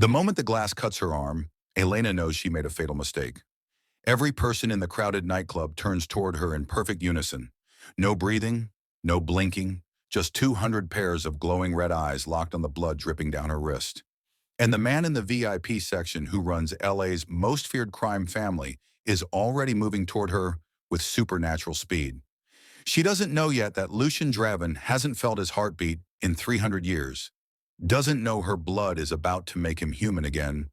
The moment the glass cuts her arm, Elena knows she made a fatal mistake. Every person in the crowded nightclub turns toward her in perfect unison. No breathing, no blinking, just 200 pairs of glowing red eyes locked on the blood dripping down her wrist. And the man in the VIP section who runs LA's most feared crime family is already moving toward her with supernatural speed. She doesn't know yet that Lucian Draven hasn't felt his heartbeat in 300 years. Doesn't know her blood is about to make him human again.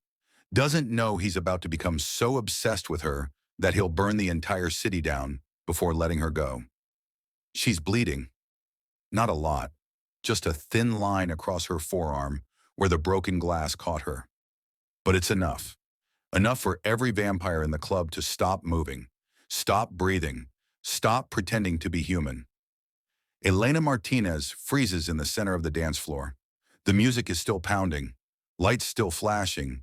Doesn't know he's about to become so obsessed with her that he'll burn the entire city down before letting her go. She's bleeding. Not a lot. Just a thin line across her forearm where the broken glass caught her. But it's enough. Enough for every vampire in the club to stop moving, stop breathing, stop pretending to be human. Elena Martinez freezes in the center of the dance floor. The music is still pounding, lights still flashing,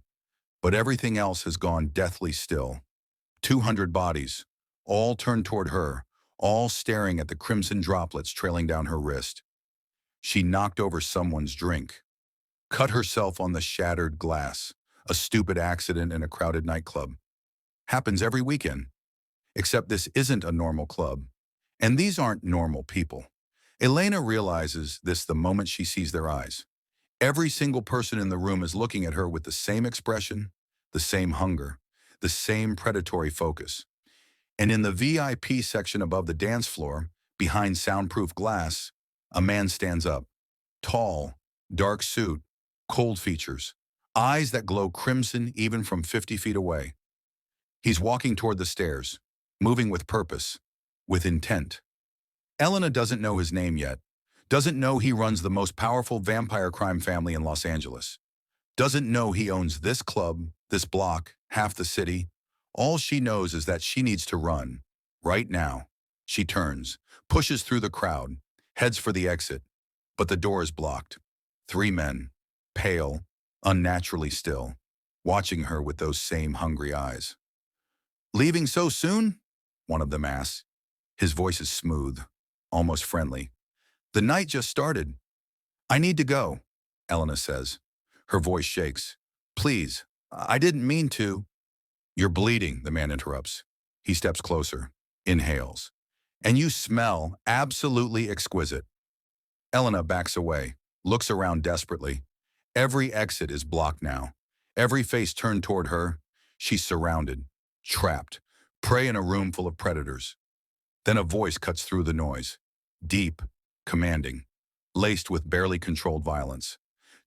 but everything else has gone deathly still. 200 bodies, all turned toward her, all staring at the crimson droplets trailing down her wrist. She knocked over someone's drink, cut herself on the shattered glass, a stupid accident in a crowded nightclub. Happens every weekend. Except this isn't a normal club, and these aren't normal people. Elena realizes this the moment she sees their eyes. Every single person in the room is looking at her with the same expression, the same hunger, the same predatory focus. And in the VIP section above the dance floor, behind soundproof glass, a man stands up. Tall, dark suit, cold features, eyes that glow crimson even from 50 feet away. He's walking toward the stairs, moving with purpose, with intent. Elena doesn't know his name yet, doesn't know he runs the most powerful vampire crime family in Los Angeles, doesn't know he owns this club, this block, half the city. All she knows is that she needs to run, right now. She turns, pushes through the crowd, heads for the exit, but the door is blocked. 3 men, pale, unnaturally still, watching her with those same hungry eyes. "Leaving so soon?" one of them asks. His voice is smooth, almost friendly. "The night just started." "I need to go," Elena says. Her voice shakes. "Please, I didn't mean to." "You're bleeding," the man interrupts. He steps closer, inhales. "And you smell absolutely exquisite." Elena backs away, looks around desperately. Every exit is blocked now. Every face turned toward her. She's surrounded, trapped, prey in a room full of predators. Then a voice cuts through the noise, deep, commanding, laced with barely controlled violence.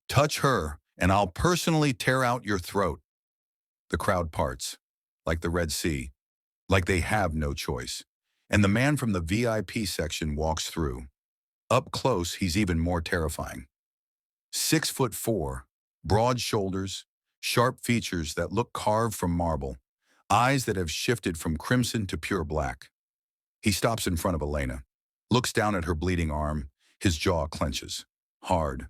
"Touch her, and I'll personally tear out your throat." The crowd parts, like the Red Sea, like they have no choice. And the man from the VIP section walks through. Up close, he's even more terrifying. 6'4", broad shoulders, sharp features that look carved from marble, eyes that have shifted from crimson to pure black. He stops in front of Elena, looks down at her bleeding arm, his jaw clenches, hard.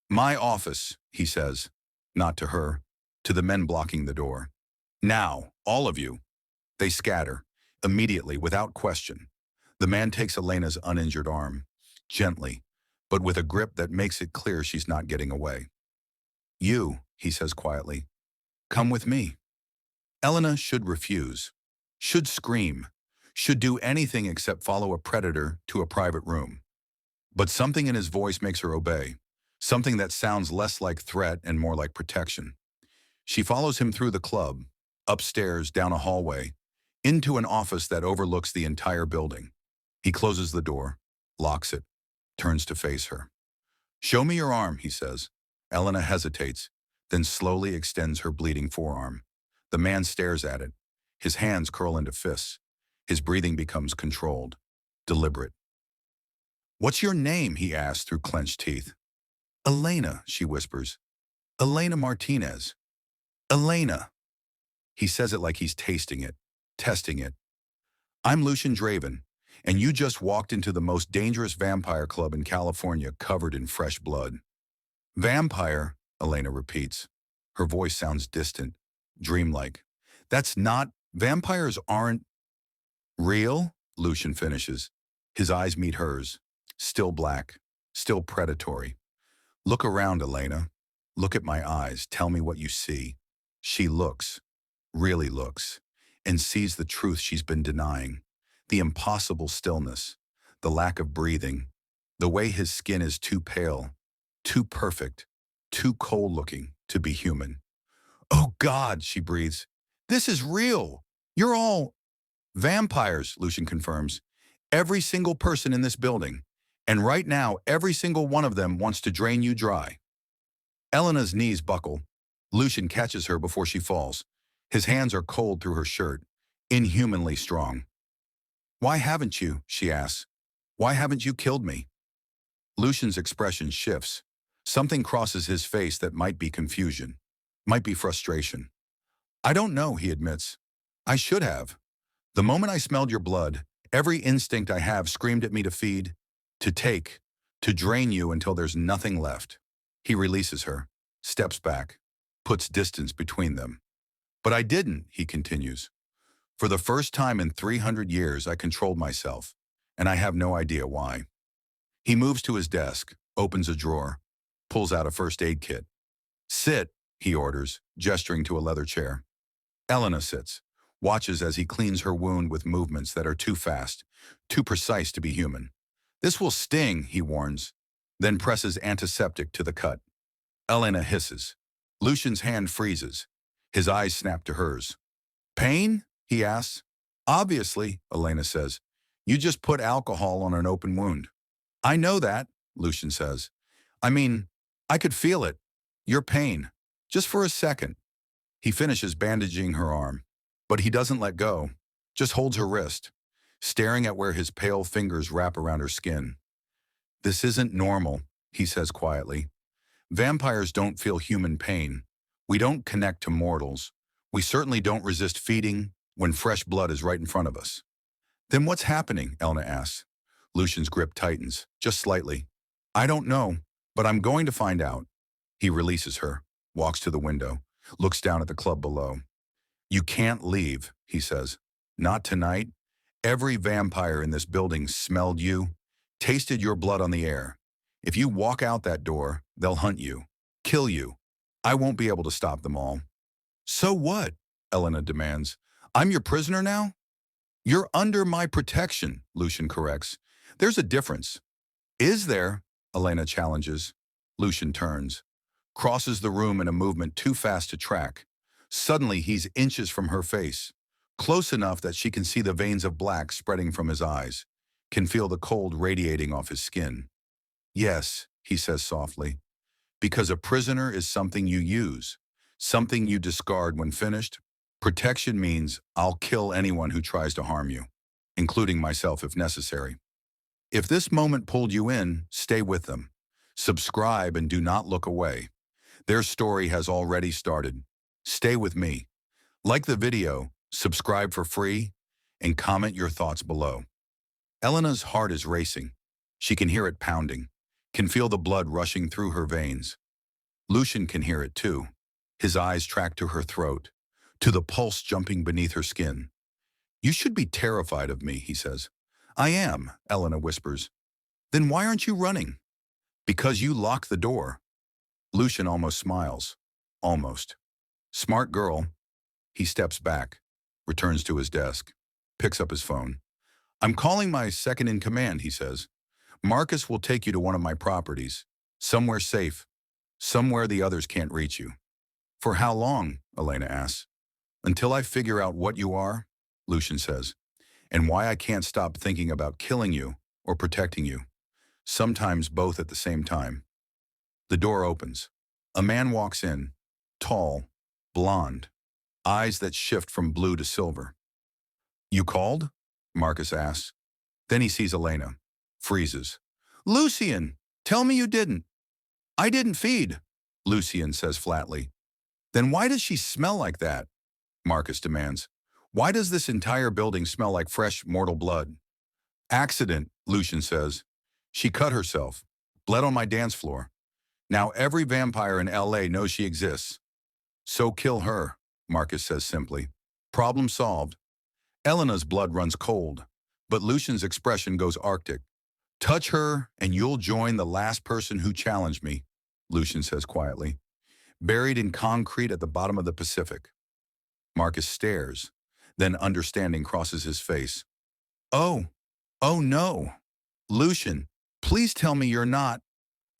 "My office," he says, not to her, to the men blocking the door. "Now, all of you." They scatter, immediately, without question. The man takes Elena's uninjured arm, gently, but with a grip that makes it clear she's not getting away. "You," he says quietly, "come with me." Elena should refuse, should scream, should do anything except follow a predator to a private room. But something in his voice makes her obey, something that sounds less like threat and more like protection. She follows him through the club, upstairs, down a hallway, into an office that overlooks the entire building. He closes the door, locks it, turns to face her. "Show me your arm," he says. Elena hesitates, then slowly extends her bleeding forearm. The man stares at it. His hands curl into fists. His breathing becomes controlled, deliberate. "What's your name?" he asks through clenched teeth. "Elena," she whispers. "Elena Martinez. Elena." He says it like he's tasting it, testing it. "I'm Lucian Draven, and you just walked into the most dangerous vampire club in California covered in fresh blood." "Vampire," Elena repeats. Her voice sounds distant, dreamlike. "That's not, vampires aren't." "Real?" Lucian finishes. His eyes meet hers, still black, still predatory. "Look around, Elena. Look at my eyes. Tell me what you see. She looks, really looks, and sees the truth she's been denying. The impossible stillness, the lack of breathing, the way his skin is too pale, too perfect, too cold-looking to be human. Oh God, she breathes. This is real. You're all vampires, Lucian confirms. Every single person in this building. And right now, every single one of them wants to drain you dry. Elena's knees buckle. Lucian catches her before she falls. His hands are cold through her shirt, inhumanly strong. Why haven't you, she asks. Why haven't you killed me? Lucian's expression shifts. Something crosses his face that might be confusion, might be frustration. I don't know, he admits. I should have. The moment I smelled your blood, every instinct I have screamed at me to feed, to take, to drain you until there's nothing left. He releases her, steps back, puts distance between them. But I didn't, he continues. For the first time in 300 years, I controlled myself, and I have no idea why. He moves to his desk, opens a drawer, pulls out a first aid kit. Sit, he orders, gesturing to a leather chair. Elena sits, watches as he cleans her wound with movements that are too fast, too precise to be human. This will sting, he warns, then presses antiseptic to the cut. Elena hisses. Lucian's hand freezes. His eyes snap to hers. Pain? He asks. Obviously, Elena says. You just put alcohol on an open wound. I know that, Lucian says. I mean, I could feel it. Your pain. Just for a second. He finishes bandaging her arm, but he doesn't let go, just holds her wrist, staring at where his pale fingers wrap around her skin. This isn't normal, he says quietly. Vampires don't feel human pain. We don't connect to mortals. We certainly don't resist feeding when fresh blood is right in front of us. Then what's happening? Elena asks. Lucian's grip tightens, just slightly. I don't know, but I'm going to find out. He releases her, walks to the window, looks down at the club below. You can't leave, he says. Not tonight. Every vampire in this building smelled you, tasted your blood on the air. If you walk out that door, they'll hunt you, kill you. I won't be able to stop them all. So what? Elena demands. I'm your prisoner now? You're under my protection, Lucian corrects. There's a difference. Is there? Elena challenges. Lucian turns, crosses the room in a movement too fast to track. Suddenly, he's inches from her face, close enough that she can see the veins of black spreading from his eyes, can feel the cold radiating off his skin. Yes, he says softly, because a prisoner is something you use, something you discard when finished. Protection means I'll kill anyone who tries to harm you, including myself if necessary. If this moment pulled you in, stay with them. Subscribe and do not look away. Their story has already started. Stay with me. Like the video, subscribe for free, and comment your thoughts below. Elena's heart is racing. She can hear it pounding, can feel the blood rushing through her veins. Lucian can hear it too. His eyes track to her throat, to the pulse jumping beneath her skin. You should be terrified of me, he says. I am, Elena whispers. Then why aren't you running? Because you locked the door. Lucian almost smiles. Almost. Smart girl. He steps back, returns to his desk, picks up his phone. I'm calling my second in command, he says. Marcus will take you to one of my properties, somewhere safe, somewhere the others can't reach you. For how long? Elena asks. Until I figure out what you are, Lucian says, and why I can't stop thinking about killing you or protecting you. Sometimes both at the same time. The door opens. A man walks in, tall, blonde, eyes that shift from blue to silver. You called? Marcus asks. Then he sees Elena, freezes. Lucian, tell me you didn't. I didn't feed, Lucian says flatly. Then why does she smell like that? Marcus demands. Why does this entire building smell like fresh mortal blood? Accident, Lucian says. She cut herself, bled on my dance floor. Now every vampire in LA knows she exists. So kill her, Marcus says simply. Problem solved. Elena's blood runs cold, but Lucian's expression goes arctic. Touch her and you'll join the last person who challenged me, Lucian says quietly. buried in concrete at the bottom of the Pacific. Marcus stares, then understanding crosses his face. Oh, oh no. Lucian, please tell me you're not.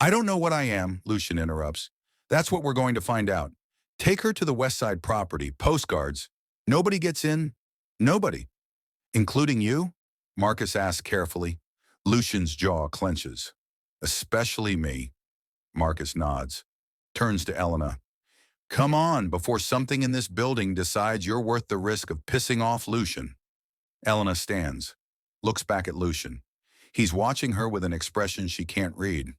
I don't know what I am, Lucian interrupts. That's what we're going to find out. Take her to the West Side property, postcards. Nobody gets in. Nobody. Including you? Marcus asks carefully. Lucian's jaw clenches. Especially me. Marcus nods. Turns to Elena. Come on, before something in this building decides you're worth the risk of pissing off Lucian. Elena stands, looks back at Lucian. He's watching her with an expression she can't read.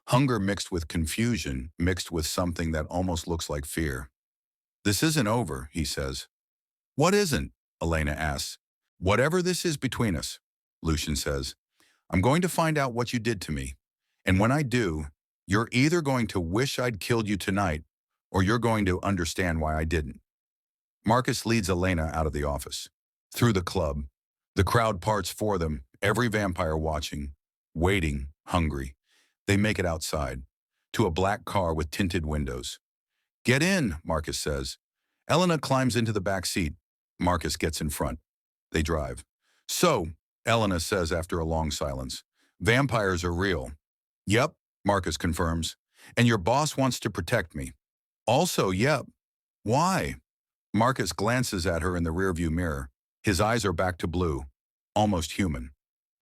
Hunger mixed with confusion, mixed with something that almost looks like fear. This isn't over, he says. What isn't? Elena asks. Whatever this is between us, Lucian says. I'm going to find out what you did to me. And when I do, you're either going to wish I'd killed you tonight, or you're going to understand why I didn't. Marcus leads Elena out of the office. Through the club. The crowd parts for them, every vampire watching, waiting, hungry. They make it outside, to a black car with tinted windows. Get in, Marcus says. Elena climbs into the back seat. Marcus gets in front. They drive. So, Elena says after a long silence, vampires are real. Yep, Marcus confirms. And your boss wants to protect me. Also, yep. Why? Marcus glances at her in the rearview mirror. His eyes are back to blue, almost human.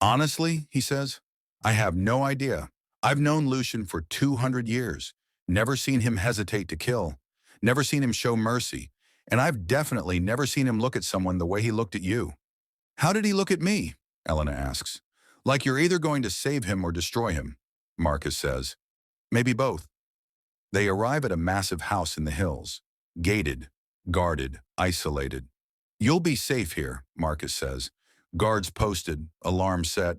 Honestly, he says, I have no idea. I've known Lucian for 200 years, never seen him hesitate to kill, never seen him show mercy, and I've definitely never seen him look at someone the way he looked at you. How did he look at me? Elena asks. Like you're either going to save him or destroy him, Marcus says. Maybe both. They arrive at a massive house in the hills, gated, guarded, isolated. You'll be safe here, Marcus says. Guards posted, alarm set.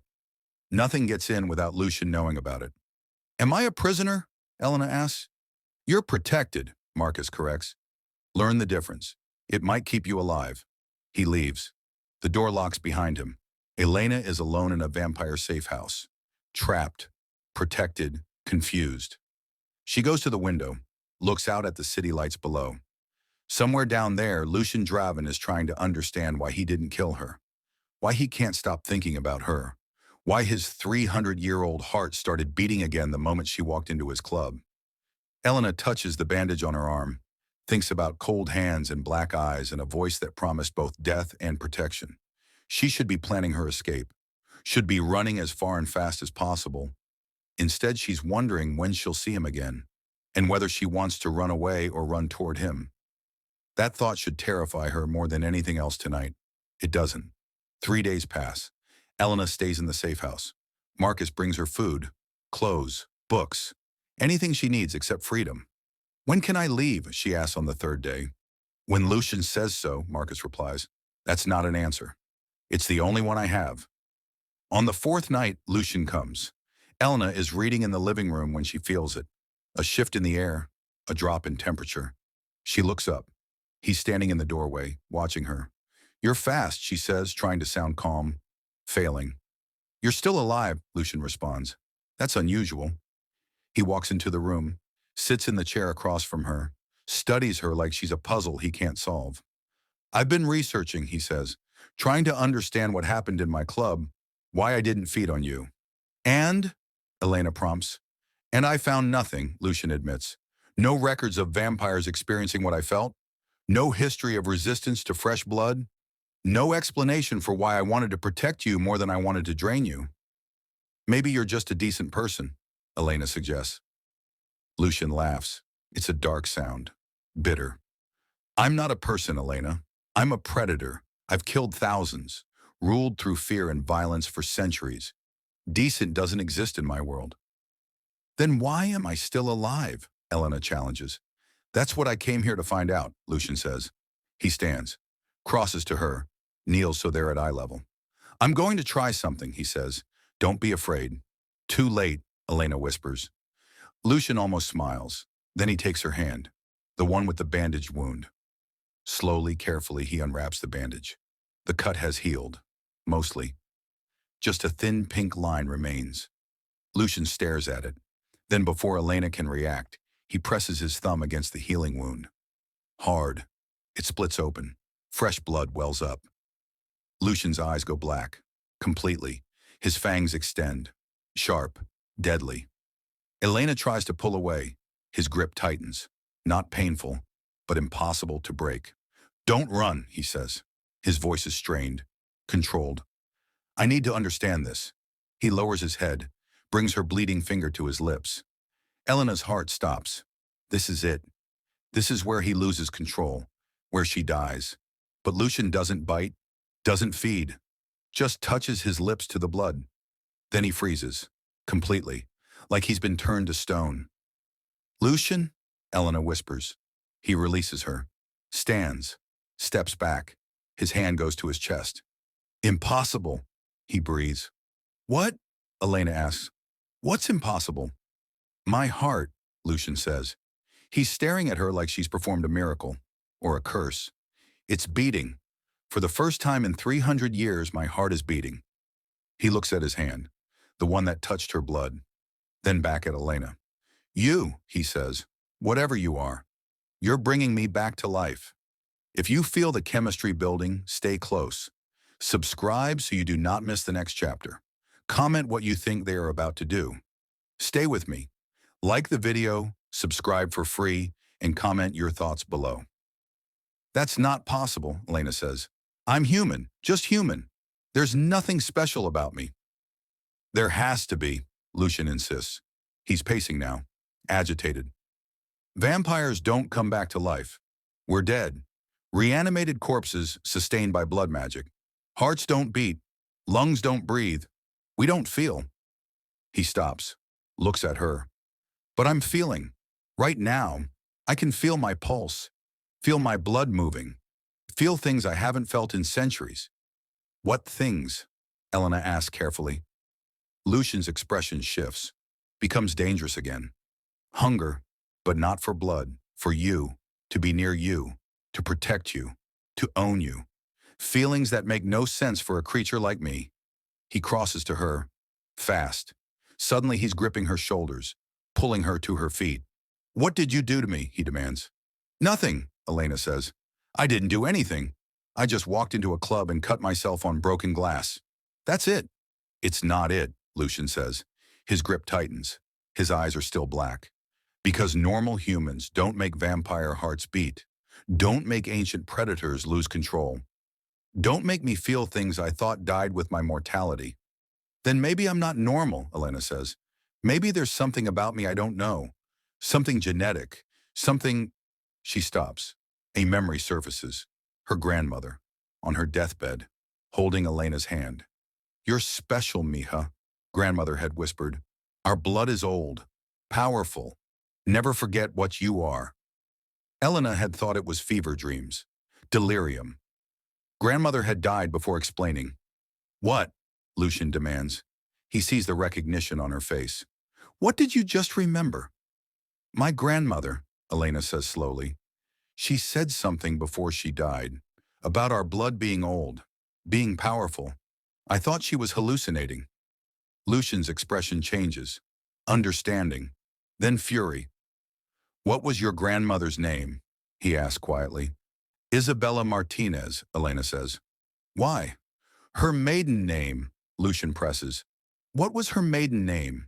Nothing gets in without Lucian knowing about it. Am I a prisoner? Elena asks. You're protected, Marcus corrects. Learn the difference. It might keep you alive. He leaves. The door locks behind him. Elena is alone in a vampire safe house. Trapped, protected, confused. She goes to the window, looks out at the city lights below. Somewhere down there, Lucian Draven is trying to understand why he didn't kill her. Why he can't stop thinking about her. Why his 300-year-old heart started beating again the moment she walked into his club. Elena touches the bandage on her arm, thinks about cold hands and black eyes and a voice that promised both death and protection. She should be planning her escape, should be running as far and fast as possible. Instead, she's wondering when she'll see him again, and whether she wants to run away or run toward him. That thought should terrify her more than anything else tonight. It doesn't. 3 days pass. Elena stays in the safe house. Marcus brings her food, clothes, books, anything she needs except freedom. When can I leave? She asks on the third day. When Lucian says so, Marcus replies. That's not an answer. It's the only one I have. On the fourth night, Lucian comes. Elena is reading in the living room when she feels it. A shift in the air, a drop in temperature. She looks up. He's standing in the doorway, watching her. You're fast, she says, trying to sound calm. Failing. You're still alive, Lucian responds. That's unusual. He walks into the room, sits in the chair across from her, studies her like she's a puzzle he can't solve. I've been researching, he says, trying to understand what happened in my club, why I didn't feed on you. And, Elena prompts. And I found nothing, Lucian admits. No records of vampires experiencing what I felt. No history of resistance to fresh blood. No explanation for why I wanted to protect you more than I wanted to drain you. Maybe you're just a decent person, Elena suggests. Lucian laughs. It's a dark sound. Bitter. I'm not a person, Elena. I'm a predator. I've killed thousands, ruled through fear and violence for centuries. Decent doesn't exist in my world. Then why am I still alive? Elena challenges. That's what I came here to find out, Lucian says. He stands, crosses to her, kneels so they're at eye level. I'm going to try something, he says. Don't be afraid. Too late, Elena whispers. Lucian almost smiles. Then he takes her hand, the one with the bandaged wound. Slowly, carefully, he unwraps the bandage. The cut has healed, mostly. Just a thin pink line remains. Lucian stares at it. Then before Elena can react, He presses his thumb against the healing wound. Hard. It splits open. Fresh blood wells up. Lucian's eyes go black. Completely. His fangs extend. Sharp. Deadly. Elena tries to pull away. His grip tightens. Not painful, but impossible to break. "Don't run," he says. His voice is strained. Controlled. "I need to understand this." He lowers his head, brings her bleeding finger to his lips. Elena's heart stops. This is it. This is where he loses control, where she dies. But Lucian doesn't bite, doesn't feed, just touches his lips to the blood. Then he freezes, completely, like he's been turned to stone. "Lucian?" Elena whispers. He releases her, stands, steps back. His hand goes to his chest. "Impossible," he breathes. "What?" Elena asks. "What's impossible?" "My heart," Lucian says. He's staring at her like she's performed a miracle, or a curse. "It's beating. For the first time in 300 years, my heart is beating." He looks at his hand, the one that touched her blood, then back at Elena. "You," he says, "whatever you are, you're bringing me back to life. If you feel the chemistry building, stay close. Subscribe so you do not miss the next chapter. Comment what you think they are about to do. Stay with me. Like the video, subscribe for free, and comment your thoughts below." "That's not possible," Elena says. "I'm human, just human. There's nothing special about me." "There has to be," Lucian insists. He's pacing now, agitated. "Vampires don't come back to life. We're dead. Reanimated corpses sustained by blood magic. Hearts don't beat. Lungs don't breathe. We don't feel." He stops, looks at her. "But I'm feeling. Right now, I can feel my pulse, feel my blood moving, feel things I haven't felt in centuries." "What things?" Elena asks carefully. Lucian's expression shifts, becomes dangerous again. "Hunger, but not for blood, for you, to be near you, to protect you, to own you. Feelings that make no sense for a creature like me." He crosses to her, fast. Suddenly he's gripping her shoulders, pulling her to her feet. "What did you do to me?" he demands. "Nothing," Elena says. "I didn't do anything. I just walked into a club and cut myself on broken glass. That's it." "It's not it," Lucian says. His grip tightens. His eyes are still black. "Because normal humans don't make vampire hearts beat. Don't make ancient predators lose control. Don't make me feel things I thought died with my mortality." "Then maybe I'm not normal," Elena says. "Maybe there's something about me I don't know. Something genetic. Something—" She stops. A memory surfaces. Her grandmother, on her deathbed, holding Elena's hand. "You're special, mija," grandmother had whispered. "Our blood is old, powerful. Never forget what you are." Elena had thought it was fever dreams, delirium. Grandmother had died before explaining. "What?" Lucian demands. He sees the recognition on her face. "What did you just remember?" "My grandmother," Elena says slowly. "She said something before she died, about our blood being old, being powerful. I thought she was hallucinating." Lucian's expression changes. Understanding, then fury. "What was your grandmother's name?" he asked quietly. "Isabella Martinez," Elena says. "Why?" "Her maiden name," Lucian presses. "What was her maiden name?"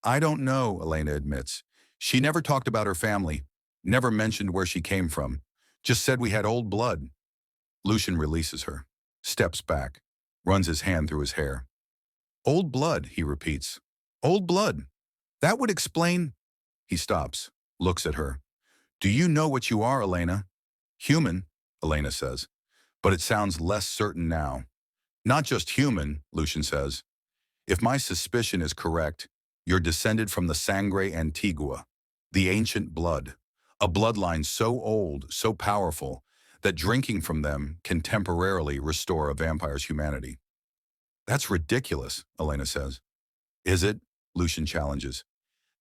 "I don't know," Elena admits. "She never talked about her family, never mentioned where she came from, just said we had old blood." Lucian releases her, steps back, runs his hand through his hair. "Old blood," he repeats. "Old blood. That would explain—" He stops, looks at her. "Do you know what you are, Elena?" "Human," Elena says, but it sounds less certain now. "Not just human," Lucian says. "If my suspicion is correct, you're descended from the Sangre Antigua, the ancient blood, a bloodline so old, so powerful, that drinking from them can temporarily restore a vampire's humanity." "That's ridiculous," Elena says. "Is it?" Lucian challenges.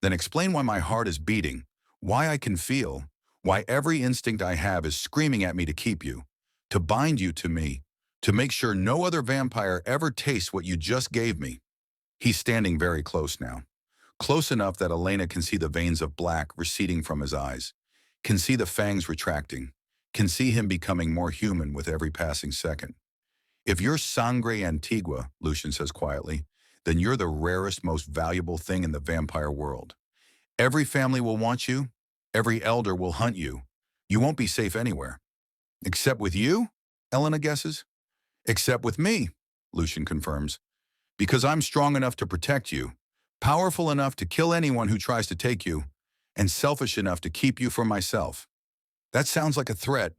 "Then explain why my heart is beating, why I can feel, why every instinct I have is screaming at me to keep you, to bind you to me, to make sure no other vampire ever tastes what you just gave me." He's standing very close now, close enough that Elena can see the veins of black receding from his eyes, can see the fangs retracting, can see him becoming more human with every passing second. If you're Sangre Antigua, Lucian says quietly, then you're the rarest, most valuable thing in the vampire world. Every family will want you. Every elder will hunt you. You won't be safe anywhere. Except with you? Elena guesses. Except with me, Lucian confirms. Because I'm strong enough to protect you, powerful enough to kill anyone who tries to take you, and selfish enough to keep you for myself. That sounds like a threat,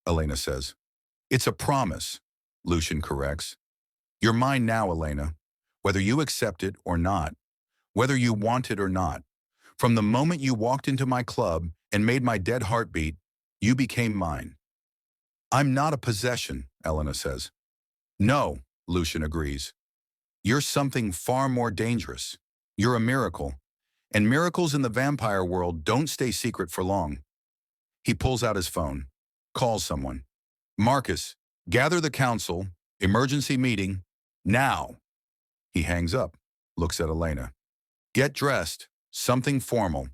Elena says. It's a promise, Lucian corrects. You're mine now, Elena, whether you accept it or not, whether you want it or not. From the moment you walked into my club and made my dead heart beat, you became mine. I'm not a possession, Elena says. No, Lucian agrees. You're something far more dangerous. You're a miracle. And miracles in the vampire world don't stay secret for long. He pulls out his phone, calls someone. Marcus, gather the council, emergency meeting, now. He hangs up, looks at Elena. Get dressed, something formal.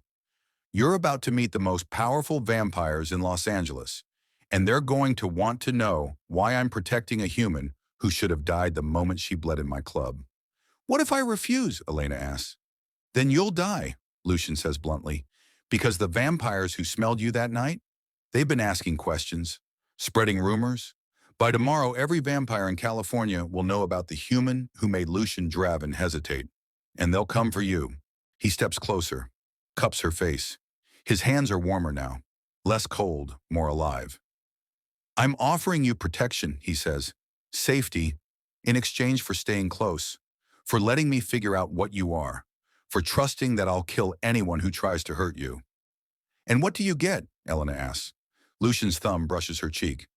You're about to meet the most powerful vampires in Los Angeles, and they're going to want to know why I'm protecting a human who should have died the moment she bled in my club. What if I refuse? Elena asks. Then you'll die, Lucian says bluntly, because the vampires who smelled you that night, they've been asking questions, spreading rumors. By tomorrow, every vampire in California will know about the human who made Lucian Draven hesitate, and they'll come for you. He steps closer, cups her face. His hands are warmer now, less cold, more alive. I'm offering you protection, he says, safety, in exchange for staying close, for letting me figure out what you are, for trusting that I'll kill anyone who tries to hurt you. And what do you get? Elena asks. Lucian's thumb brushes her cheek.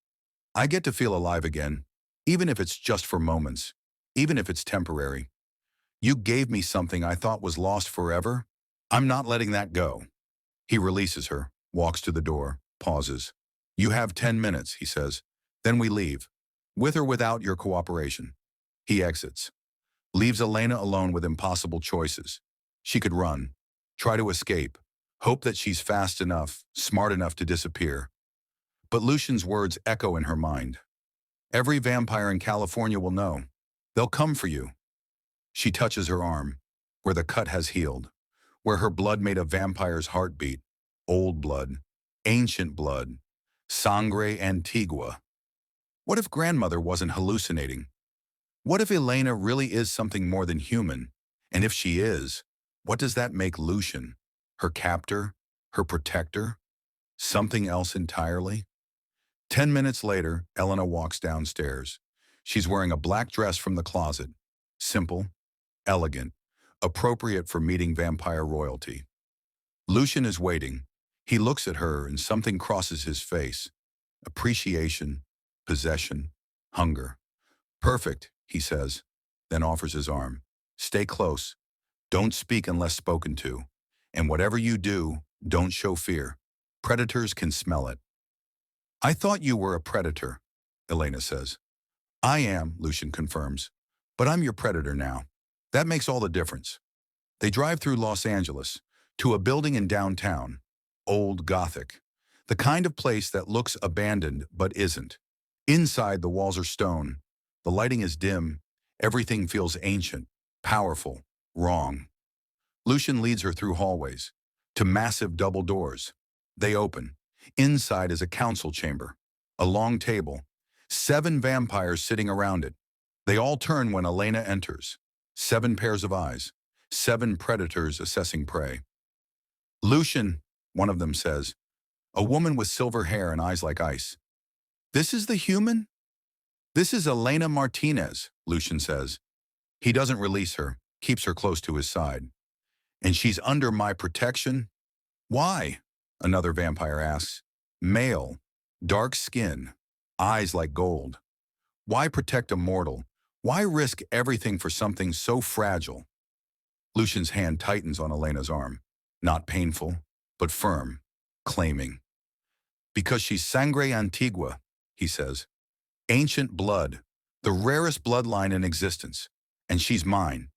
I get to feel alive again, even if it's just for moments, even if it's temporary. You gave me something I thought was lost forever. I'm not letting that go. He releases her, walks to the door, pauses. You have 10 minutes, he says. Then we leave, with or without your cooperation. He exits, leaves Elena alone with impossible choices. She could run, try to escape, hope that she's fast enough, smart enough to disappear. But Lucian's words echo in her mind. Every vampire in California will know. They'll come for you. She touches her arm, where the cut has healed, where her blood made a vampire's heartbeat, old blood, ancient blood, Sangre Antigua. What if grandmother wasn't hallucinating? What if Elena really is something more than human? And if she is, what does that make Lucian? Her captor? Her protector? Something else entirely? 10 minutes later, Elena walks downstairs. She's wearing a black dress from the closet. Simple, elegant, appropriate for meeting vampire royalty. Lucian is waiting. He looks at her and something crosses his face. Appreciation, possession, hunger. Perfect, he says, then offers his arm. Stay close. Don't speak unless spoken to. And whatever you do, don't show fear. Predators can smell it. I thought you were a predator, Elena says. I am, Lucian confirms. But I'm your predator now. That makes all the difference. They drive through Los Angeles, to a building in downtown. Old Gothic. The kind of place that looks abandoned but isn't. Inside, the walls are stone. The lighting is dim. Everything feels ancient, powerful, wrong. Lucian leads her through hallways, to massive double doors. They open. Inside is a council chamber, a long table, 7 vampires sitting around it. They all turn when Elena enters. 7 pairs of eyes, 7 predators assessing prey. Lucian, one of them says, a woman with silver hair and eyes like ice. This is the human? This is Elena Martinez, Lucian says. He doesn't release her, keeps her close to his side. And she's under my protection? Why? Another vampire asks. Male, dark skin, eyes like gold. Why protect a mortal? Why risk everything for something so fragile? Lucian's hand tightens on Elena's arm. Not painful, but firm, claiming. Because she's Sangre Antigua, he says. Ancient blood, the rarest bloodline in existence. And she's mine.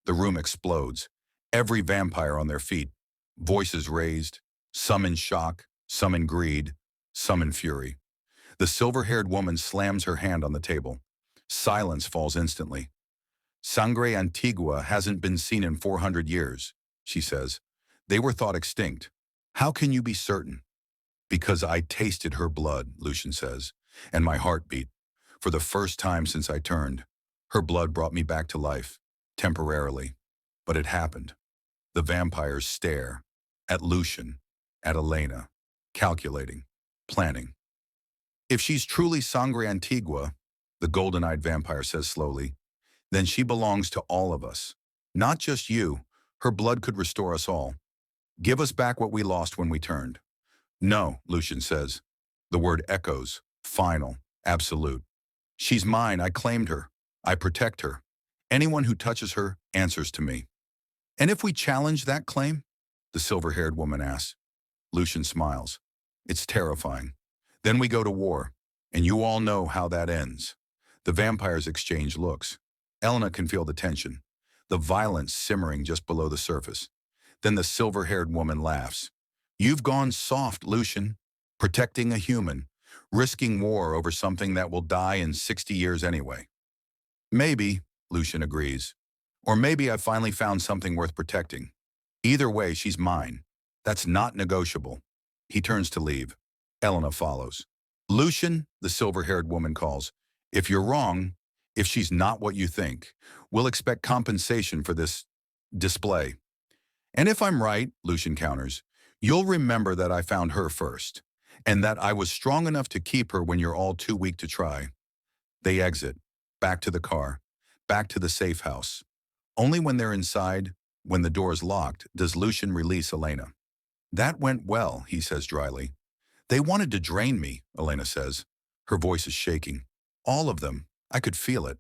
The room explodes. Every vampire on their feet, voices raised, some in shock, some in greed, some in fury. The silver-haired woman slams her hand on the table. Silence falls instantly. Sangre Antigua hasn't been seen in 400 years, she says. They were thought extinct. How can you be certain? Because I tasted her blood, Lucian says, and my heart beat. For the first time since I turned, her blood brought me back to life, temporarily. But it happened. The vampires stare. At Lucian, at Elena, calculating, planning. If she's truly Sangre Antigua, the golden-eyed vampire says slowly, then she belongs to all of us. Not just you. Her blood could restore us all. Give us back what we lost when we turned. No, Lucian says. The word echoes, final, absolute. She's mine, I claimed her. I protect her. Anyone who touches her answers to me. And if we challenge that claim? The silver-haired woman asks. Lucian smiles. It's terrifying. Then we go to war, and you all know how that ends. The vampires exchange looks. Elena can feel the tension, the violence simmering just below the surface. Then the silver-haired woman laughs. You've gone soft, Lucian, protecting a human, risking war over something that will die in 60 years anyway. Maybe, Lucian agrees. Or maybe I finally found something worth protecting. Either way, she's mine. That's not negotiable. He turns to leave. Elena follows. Lucian, the silver-haired woman calls. If you're wrong, if she's not what you think, we'll expect compensation for this display. And if I'm right, Lucian counters, you'll remember that I found her first, and that I was strong enough to keep her when you're all too weak to try. They exit, back to the car, back to the safe house. Only when they're inside, when the door's locked, does Lucian release Elena. That went well, he says dryly. They wanted to drain me, Elena says. Her voice is shaking. All of them. I could feel it.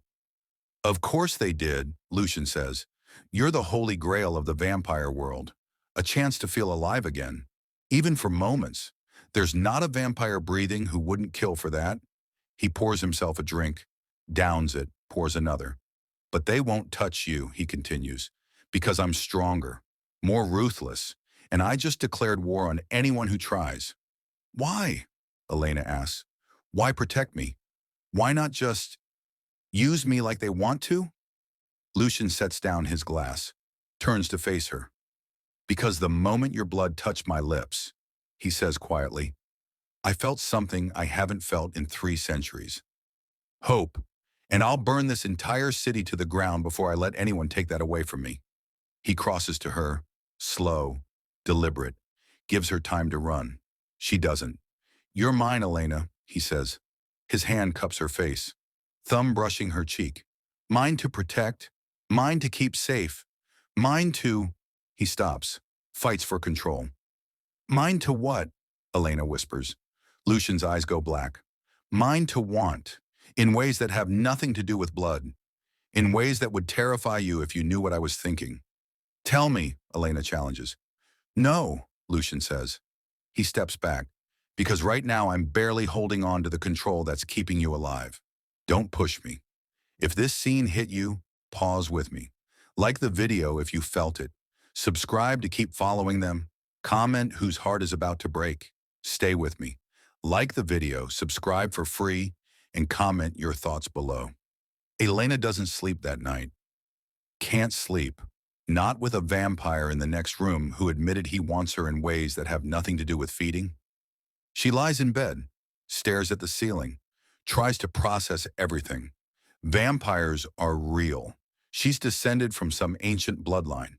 Of course they did, Lucian says. You're the holy grail of the vampire world. A chance to feel alive again. Even for moments. There's not a vampire breathing who wouldn't kill for that. He pours himself a drink, downs it, pours another. But they won't touch you, he continues, because I'm stronger, more ruthless, and I just declared war on anyone who tries. Why? Elena asks. Why protect me? Why not just use me like they want to? Lucian sets down his glass, turns to face her. Because the moment your blood touched my lips, he says quietly, I felt something I haven't felt in 3 centuries. Hope. And I'll burn this entire city to the ground before I let anyone take that away from me. He crosses to her, slow, deliberate, gives her time to run. She doesn't. You're mine, Elena, he says. His hand cups her face, thumb brushing her cheek. Mine to protect, mine to keep safe, mine to... He stops, fights for control. Mine to what? Elena whispers. Lucian's eyes go black. Mine to want, in ways that have nothing to do with blood, in ways that would terrify you if you knew what I was thinking. Tell me, Elena challenges. No, Lucian says. He steps back. Because right now I'm barely holding on to the control that's keeping you alive. Don't push me. If this scene hit you, pause with me. Like the video if you felt it. Subscribe to keep following them. Comment whose heart is about to break. Stay with me. Like the video, subscribe for free, and comment your thoughts below. Elena doesn't sleep that night. Can't sleep. Not with a vampire in the next room who admitted he wants her in ways that have nothing to do with feeding. She lies in bed, stares at the ceiling, tries to process everything. Vampires are real. She's descended from some ancient bloodline.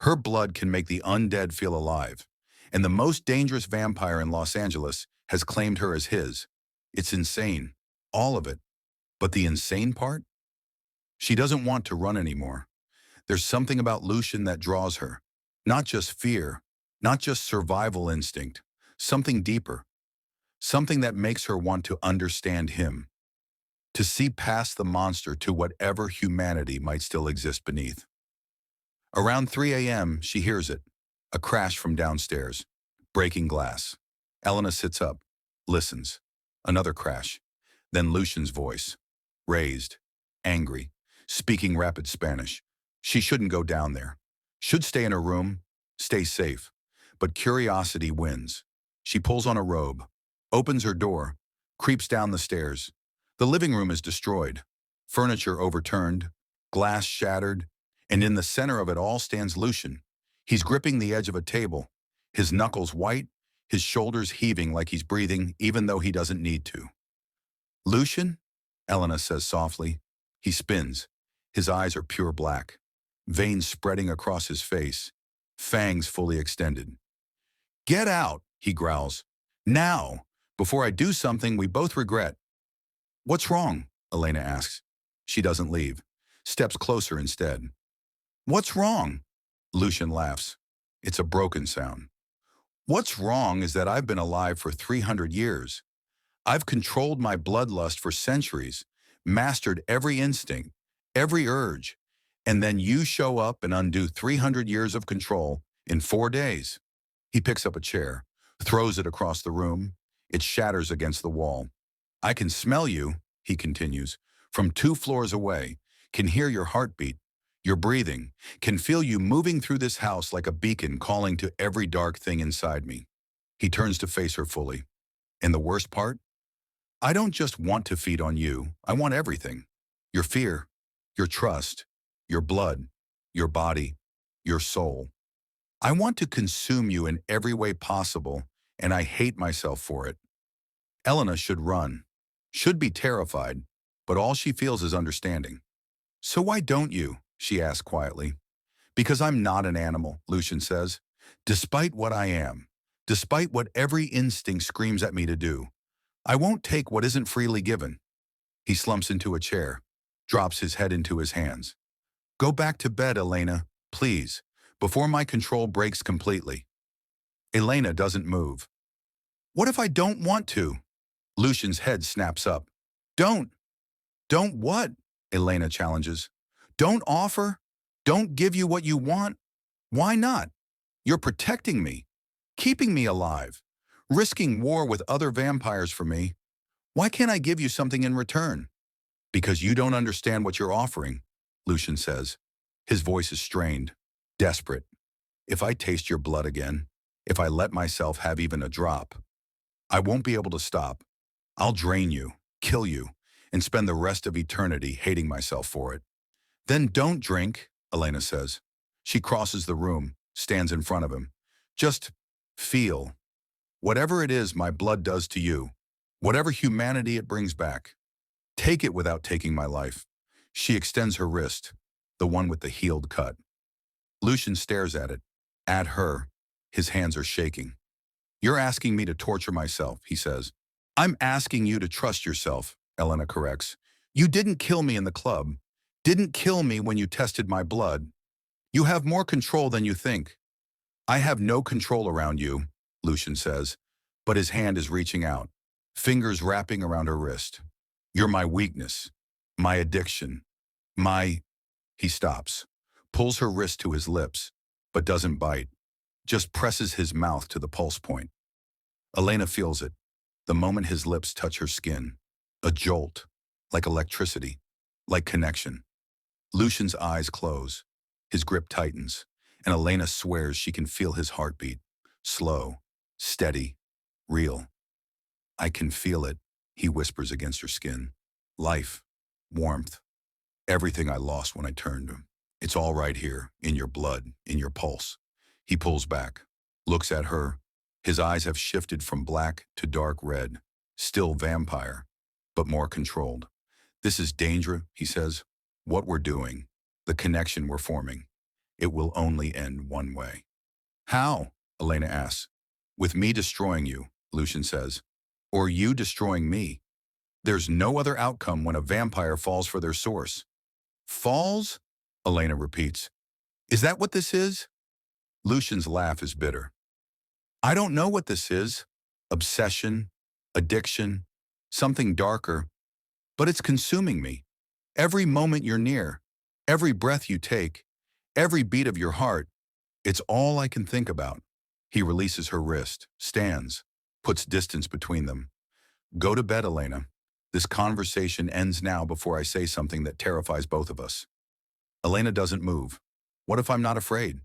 Her blood can make the undead feel alive. And the most dangerous vampire in Los Angeles has claimed her as his. It's insane. All of it. But the insane part? She doesn't want to run anymore. There's something about Lucian that draws her. Not just fear, not just survival instinct, something deeper. Something that makes her want to understand him. To see past the monster to whatever humanity might still exist beneath. Around 3 a.m., she hears it. A crash from downstairs. Breaking glass. Elena sits up, listens. Another crash. Then Lucian's voice. Raised. Angry. Speaking rapid Spanish. She shouldn't go down there. Should stay in her room, stay safe. But curiosity wins. She pulls on a robe, opens her door, creeps down the stairs. The living room is destroyed, furniture overturned, glass shattered, and in the center of it all stands Lucian. He's gripping the edge of a table, his knuckles white, his shoulders heaving like he's breathing even though he doesn't need to. Lucian? Elena says softly. He spins. His eyes are pure black, veins spreading across his face, fangs fully extended. Get out, he growls. Now, before I do something we both regret. What's wrong? Elena asks. She doesn't leave, steps closer instead. What's wrong? Lucian laughs. It's a broken sound. What's wrong is that I've been alive for 300 years. I've controlled my bloodlust for centuries, mastered every instinct, every urge, and then you show up and undo 300 years of control in 4 days. He picks up a chair, throws it across the room. It shatters against the wall. I can smell you, he continues, from 2 floors away, can hear your heartbeat, your breathing, can feel you moving through this house like a beacon calling to every dark thing inside me. He turns to face her fully. And the worst part? I don't just want to feed on you, I want everything. Your fear, your trust, your blood, your body, your soul. I want to consume you in every way possible, and I hate myself for it. Elena should run, should be terrified, but all she feels is understanding. So why don't you? She asks quietly. Because I'm not an animal, Lucian says. Despite what I am, despite what every instinct screams at me to do, I won't take what isn't freely given. He slumps into a chair, drops his head into his hands. Go back to bed, Elena, please, before my control breaks completely. Elena doesn't move. What if I don't want to? Lucian's head snaps up. Don't what? Elena challenges. Don't offer? Don't give you what you want? Why not? You're protecting me, keeping me alive, risking war with other vampires for me. Why can't I give you something in return? Because you don't understand what you're offering, Lucian says. His voice is strained, desperate. If I taste your blood again, if I let myself have even a drop, I won't be able to stop. I'll drain you, kill you, and spend the rest of eternity hating myself for it. Then don't drink, Elena says. She crosses the room, stands in front of him. Just feel. Whatever it is my blood does to you, whatever humanity it brings back, take it without taking my life. She extends her wrist, the one with the healed cut. Lucian stares at it, at her. His hands are shaking. You're asking me to torture myself, he says. I'm asking you to trust yourself, Elena corrects. You didn't kill me in the club, didn't kill me when you tested my blood. You have more control than you think. I have no control around you, Lucian says, but his hand is reaching out, fingers wrapping around her wrist. You're my weakness, my addiction, my... He stops, pulls her wrist to his lips, but doesn't bite, just presses his mouth to the pulse point. Elena feels it, the moment his lips touch her skin. A jolt, like electricity, like connection. Lucian's eyes close, his grip tightens, and Elena swears she can feel his heartbeat. Slow, steady, real. I can feel it, he whispers against her skin. Life, warmth, everything I lost when I turned him. It's all right here, in your blood, in your pulse. He pulls back, looks at her. His eyes have shifted from black to dark red. Still vampire, but more controlled. This is danger, he says. What we're doing, the connection we're forming. It will only end one way. How? Elena asks. With me destroying you, Lucian says. Or you destroying me. There's no other outcome when a vampire falls for their source. Falls? Elena repeats. Is that what this is? Lucian's laugh is bitter. I don't know what this is. Obsession, addiction, something darker. But it's consuming me. Every moment you're near, every breath you take, every beat of your heart, it's all I can think about. He releases her wrist, stands, puts distance between them. Go to bed, Elena. This conversation ends now before I say something that terrifies both of us. Elena doesn't move. What if I'm not afraid?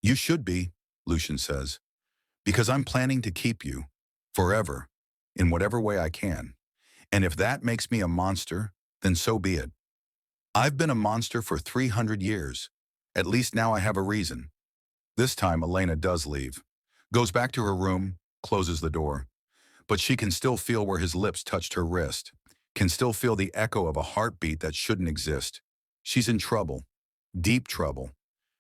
You should be, Lucian says, because I'm planning to keep you, forever, in whatever way I can. And if that makes me a monster, then so be it. I've been a monster for 300 years. At least now I have a reason. This time Elena does leave, goes back to her room, closes the door. But she can still feel where his lips touched her wrist, can still feel the echo of a heartbeat that shouldn't exist. She's in trouble, deep trouble,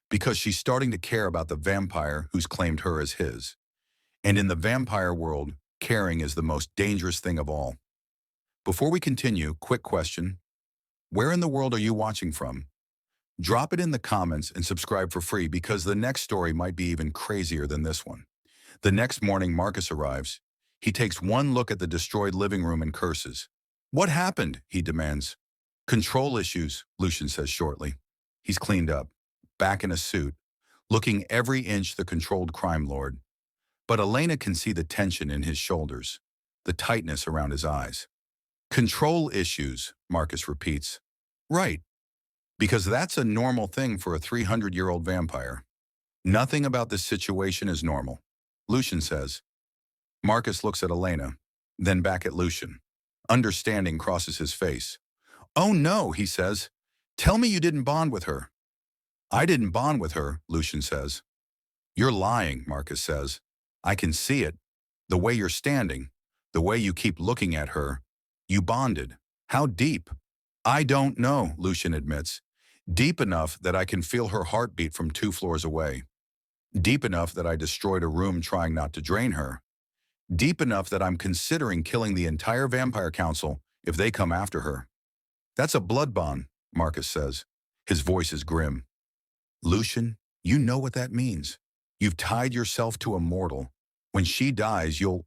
because she's starting to care about the vampire who's claimed her as his. And in the vampire world, caring is the most dangerous thing of all. Before we continue, quick question. Where in the world are you watching from? Drop it in the comments and subscribe for free because the next story might be even crazier than this one. The next morning, Marcus arrives. He takes one look at the destroyed living room and curses. What happened? He demands. Control issues, Lucian says shortly. He's cleaned up, back in a suit, looking every inch the controlled crime lord. But Elena can see the tension in his shoulders, the tightness around his eyes. Control issues, Marcus repeats. Right, because that's a normal thing for a 300-year-old vampire. Nothing about this situation is normal, Lucian says. Marcus looks at Elena, then back at Lucian. Understanding crosses his face. Oh no, he says. Tell me you didn't bond with her. I didn't bond with her, Lucian says. You're lying, Marcus says. I can see it. The way you're standing, the way you keep looking at her. You bonded. How deep? I don't know, Lucian admits. Deep enough that I can feel her heartbeat from 2 floors away. Deep enough that I destroyed a room trying not to drain her. Deep enough that I'm considering killing the entire vampire council if they come after her. That's a blood bond, Marcus says. His voice is grim. Lucian, you know what that means. You've tied yourself to a mortal. When she dies, you'll...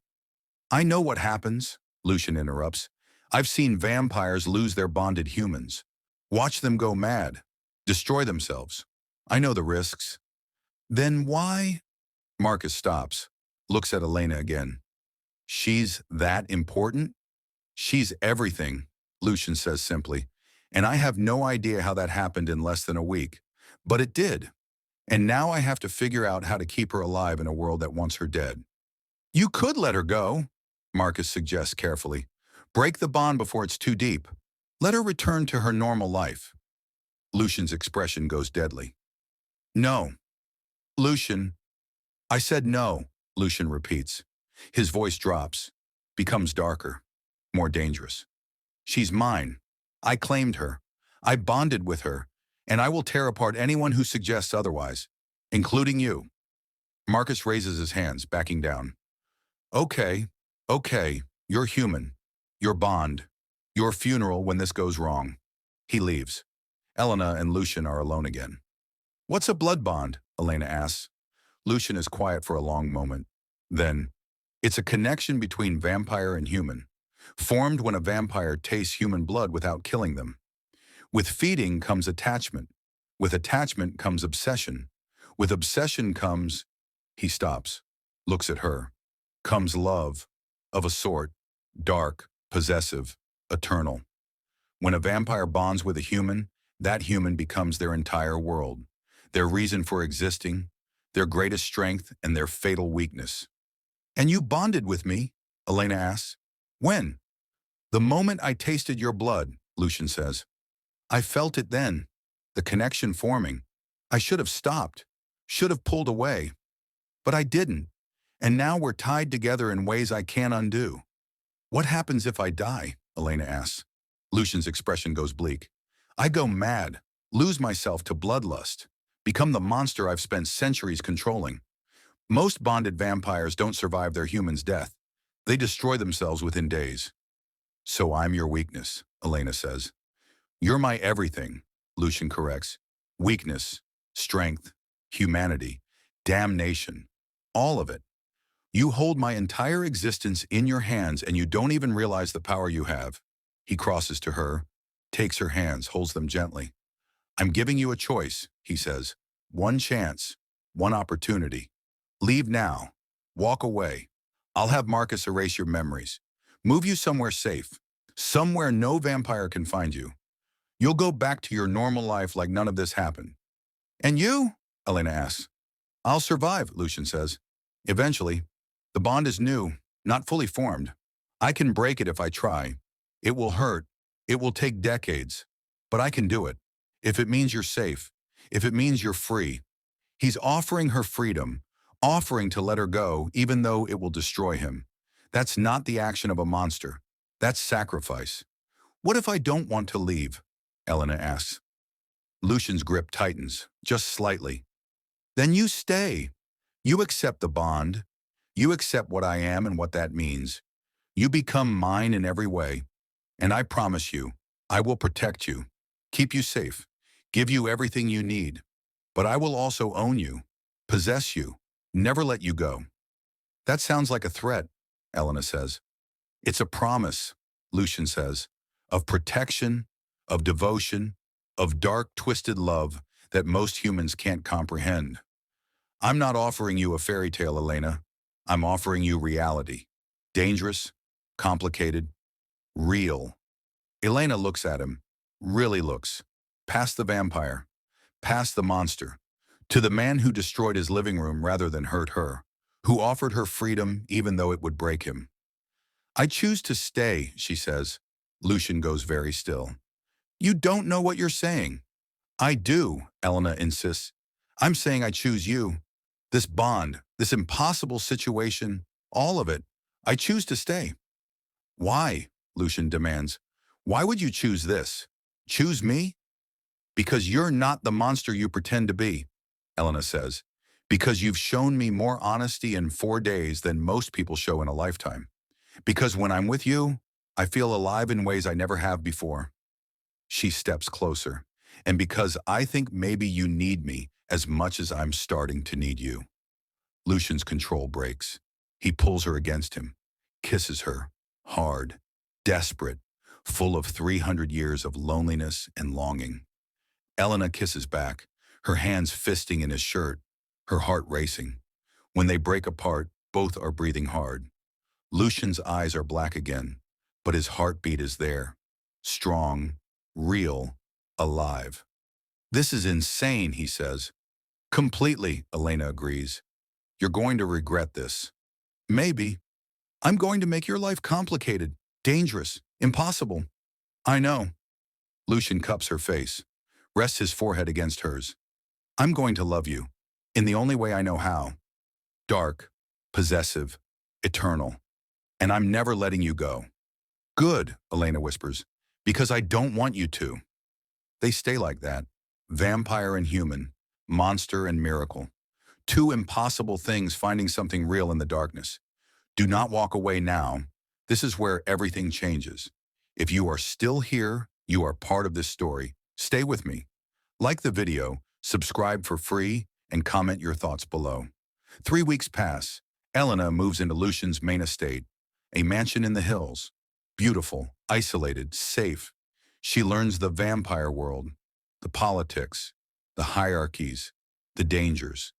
I know what happens, Lucian interrupts. I've seen vampires lose their bonded humans. Watch them go mad. Destroy themselves. I know the risks. Then why? Marcus stops, looks at Elena again. She's that important? She's everything, Lucian says simply. And I have no idea how that happened in less than a week. But it did. And now I have to figure out how to keep her alive in a world that wants her dead. You could let her go, Marcus suggests carefully. Break the bond before it's too deep. Let her return to her normal life. Lucian's expression goes deadly. No. Lucian. I said no, Lucian repeats. His voice drops, becomes darker, more dangerous. She's mine. I claimed her. I bonded with her, and I will tear apart anyone who suggests otherwise, including you. Marcus raises his hands, backing down. Okay, you're human. Your bond. Your funeral when this goes wrong. He leaves. Elena and Lucian are alone again. What's a blood bond? Elena asks. Lucian is quiet for a long moment. Then, it's a connection between vampire and human, formed when a vampire tastes human blood without killing them. With feeding comes attachment. With attachment comes obsession. With obsession comes... He stops, looks at her. Comes love, of a sort, dark, possessive, eternal. When a vampire bonds with a human, that human becomes their entire world, their reason for existing, their greatest strength, and their fatal weakness. And you bonded with me, Elena asks. When? The moment I tasted your blood, Lucian says. I felt it then, the connection forming. I should have stopped, should have pulled away. But I didn't, and now we're tied together in ways I can't undo. What happens if I die? Elena asks. Lucian's expression goes bleak. I go mad, lose myself to bloodlust, become the monster I've spent centuries controlling. Most bonded vampires don't survive their human's death. They destroy themselves within days. So I'm your weakness, Elena says. You're my everything, Lucian corrects. Weakness, strength, humanity, damnation, all of it. You hold my entire existence in your hands and you don't even realize the power you have. He crosses to her, takes her hands, holds them gently. I'm giving you a choice, he says. One chance, one opportunity. Leave now. Walk away. I'll have Marcus erase your memories. Move you somewhere safe. Somewhere no vampire can find you. You'll go back to your normal life like none of this happened. And you? Elena asks. I'll survive, Lucian says. Eventually. The bond is new, not fully formed. I can break it if I try. It will hurt. It will take decades. But I can do it. If it means you're safe. If it means you're free. He's offering her freedom, offering to let her go even though it will destroy him. That's not the action of a monster. That's sacrifice. What if I don't want to leave? Elena asks. Lucian's grip tightens, just slightly. Then you stay. You accept the bond. You accept what I am and what that means. You become mine in every way. And I promise you, I will protect you, keep you safe, give you everything you need. But I will also own you, possess you, never let you go. That sounds like a threat, Elena says. It's a promise, Lucian says, of protection, of devotion, of dark, twisted love that most humans can't comprehend. I'm not offering you a fairy tale, Elena. I'm offering you reality. Dangerous, complicated, real. Elena looks at him, really looks, past the vampire, past the monster, to the man who destroyed his living room rather than hurt her, who offered her freedom even though it would break him. I choose to stay, she says. Lucian goes very still. You don't know what you're saying. I do, Elena insists. I'm saying I choose you. This bond, this impossible situation, all of it. I choose to stay. Why? Lucian demands. Why would you choose this? Choose me? Because you're not the monster you pretend to be, Elena says. Because you've shown me more honesty in 4 days than most people show in a lifetime. Because when I'm with you, I feel alive in ways I never have before. She steps closer. And because I think maybe you need me as much as I'm starting to need you. Lucian's control breaks. He pulls her against him, kisses her, hard, desperate, full of 300 years of loneliness and longing. Elena kisses back, her hands fisting in his shirt, her heart racing. When they break apart, both are breathing hard. Lucian's eyes are black again, but his heartbeat is there. Strong, real, alive. This is insane, he says. Completely, Elena agrees. You're going to regret this. Maybe. I'm going to make your life complicated, dangerous, impossible. I know. Lucian cups her face, rests his forehead against hers. I'm going to love you, in the only way I know how. Dark, possessive, eternal. And I'm never letting you go. Good, Elena whispers, because I don't want you to. They stay like that, vampire and human, monster and miracle. Two impossible things finding something real in the darkness. Do not walk away now. This is where everything changes. If you are still here, you are part of this story. Stay with me. Like the video, subscribe for free, and comment your thoughts below. 3 weeks pass. Elena moves into Lucian's main estate, a mansion in the hills. Beautiful, isolated, safe. She learns the vampire world, the politics, the hierarchies, the dangers.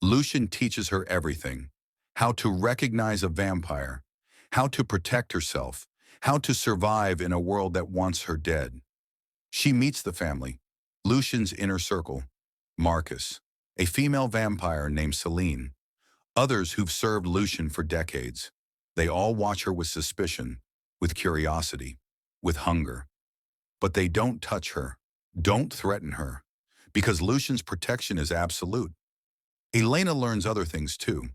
Lucian teaches her everything. How to recognize a vampire, how to protect herself, how to survive in a world that wants her dead. She meets the family, Lucian's inner circle, Marcus, a female vampire named Celine, others who've served Lucian for decades. They all watch her with suspicion, with curiosity, with hunger. But they don't touch her, don't threaten her, because Lucian's protection is absolute. Elena learns other things too,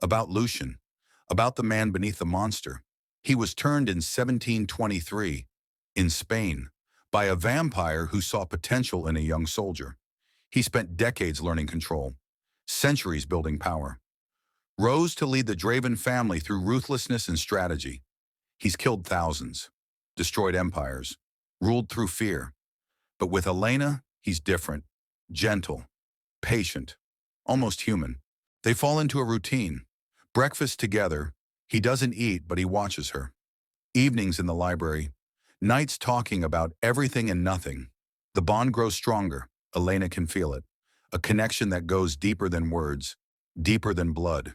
about Lucian, about the man beneath the monster. He was turned in 1723, in Spain, by a vampire who saw potential in a young soldier. He spent decades learning control, centuries building power. Rose to lead the Draven family through ruthlessness and strategy. He's killed thousands, destroyed empires, ruled through fear. But with Elena, he's different, gentle, patient, almost human. They fall into a routine. Breakfast together. He doesn't eat, but he watches her. Evenings in the library. Nights talking about everything and nothing. The bond grows stronger. Elena can feel it. A connection that goes deeper than words, deeper than blood.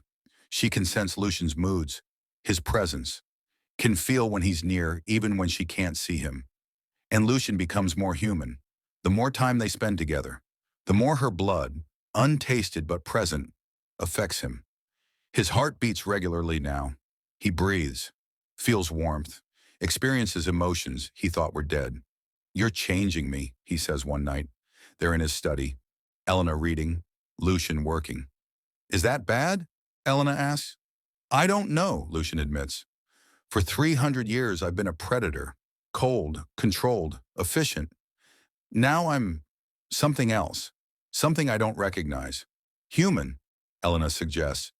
She can sense Lucian's moods, his presence, can feel when he's near, even when she can't see him. And Lucian becomes more human. The more time they spend together, the more her blood, untasted but present, affects him. His heart beats regularly now. He breathes, feels warmth, experiences emotions he thought were dead. "You're changing me," he says one night. They're in his study. Elena reading, Lucian working. "Is that bad?" Elena asks. "I don't know," Lucian admits. "For 300 years I've been a predator, cold, controlled, efficient. Now I'm something else, something I don't recognize. Human," Elena suggests.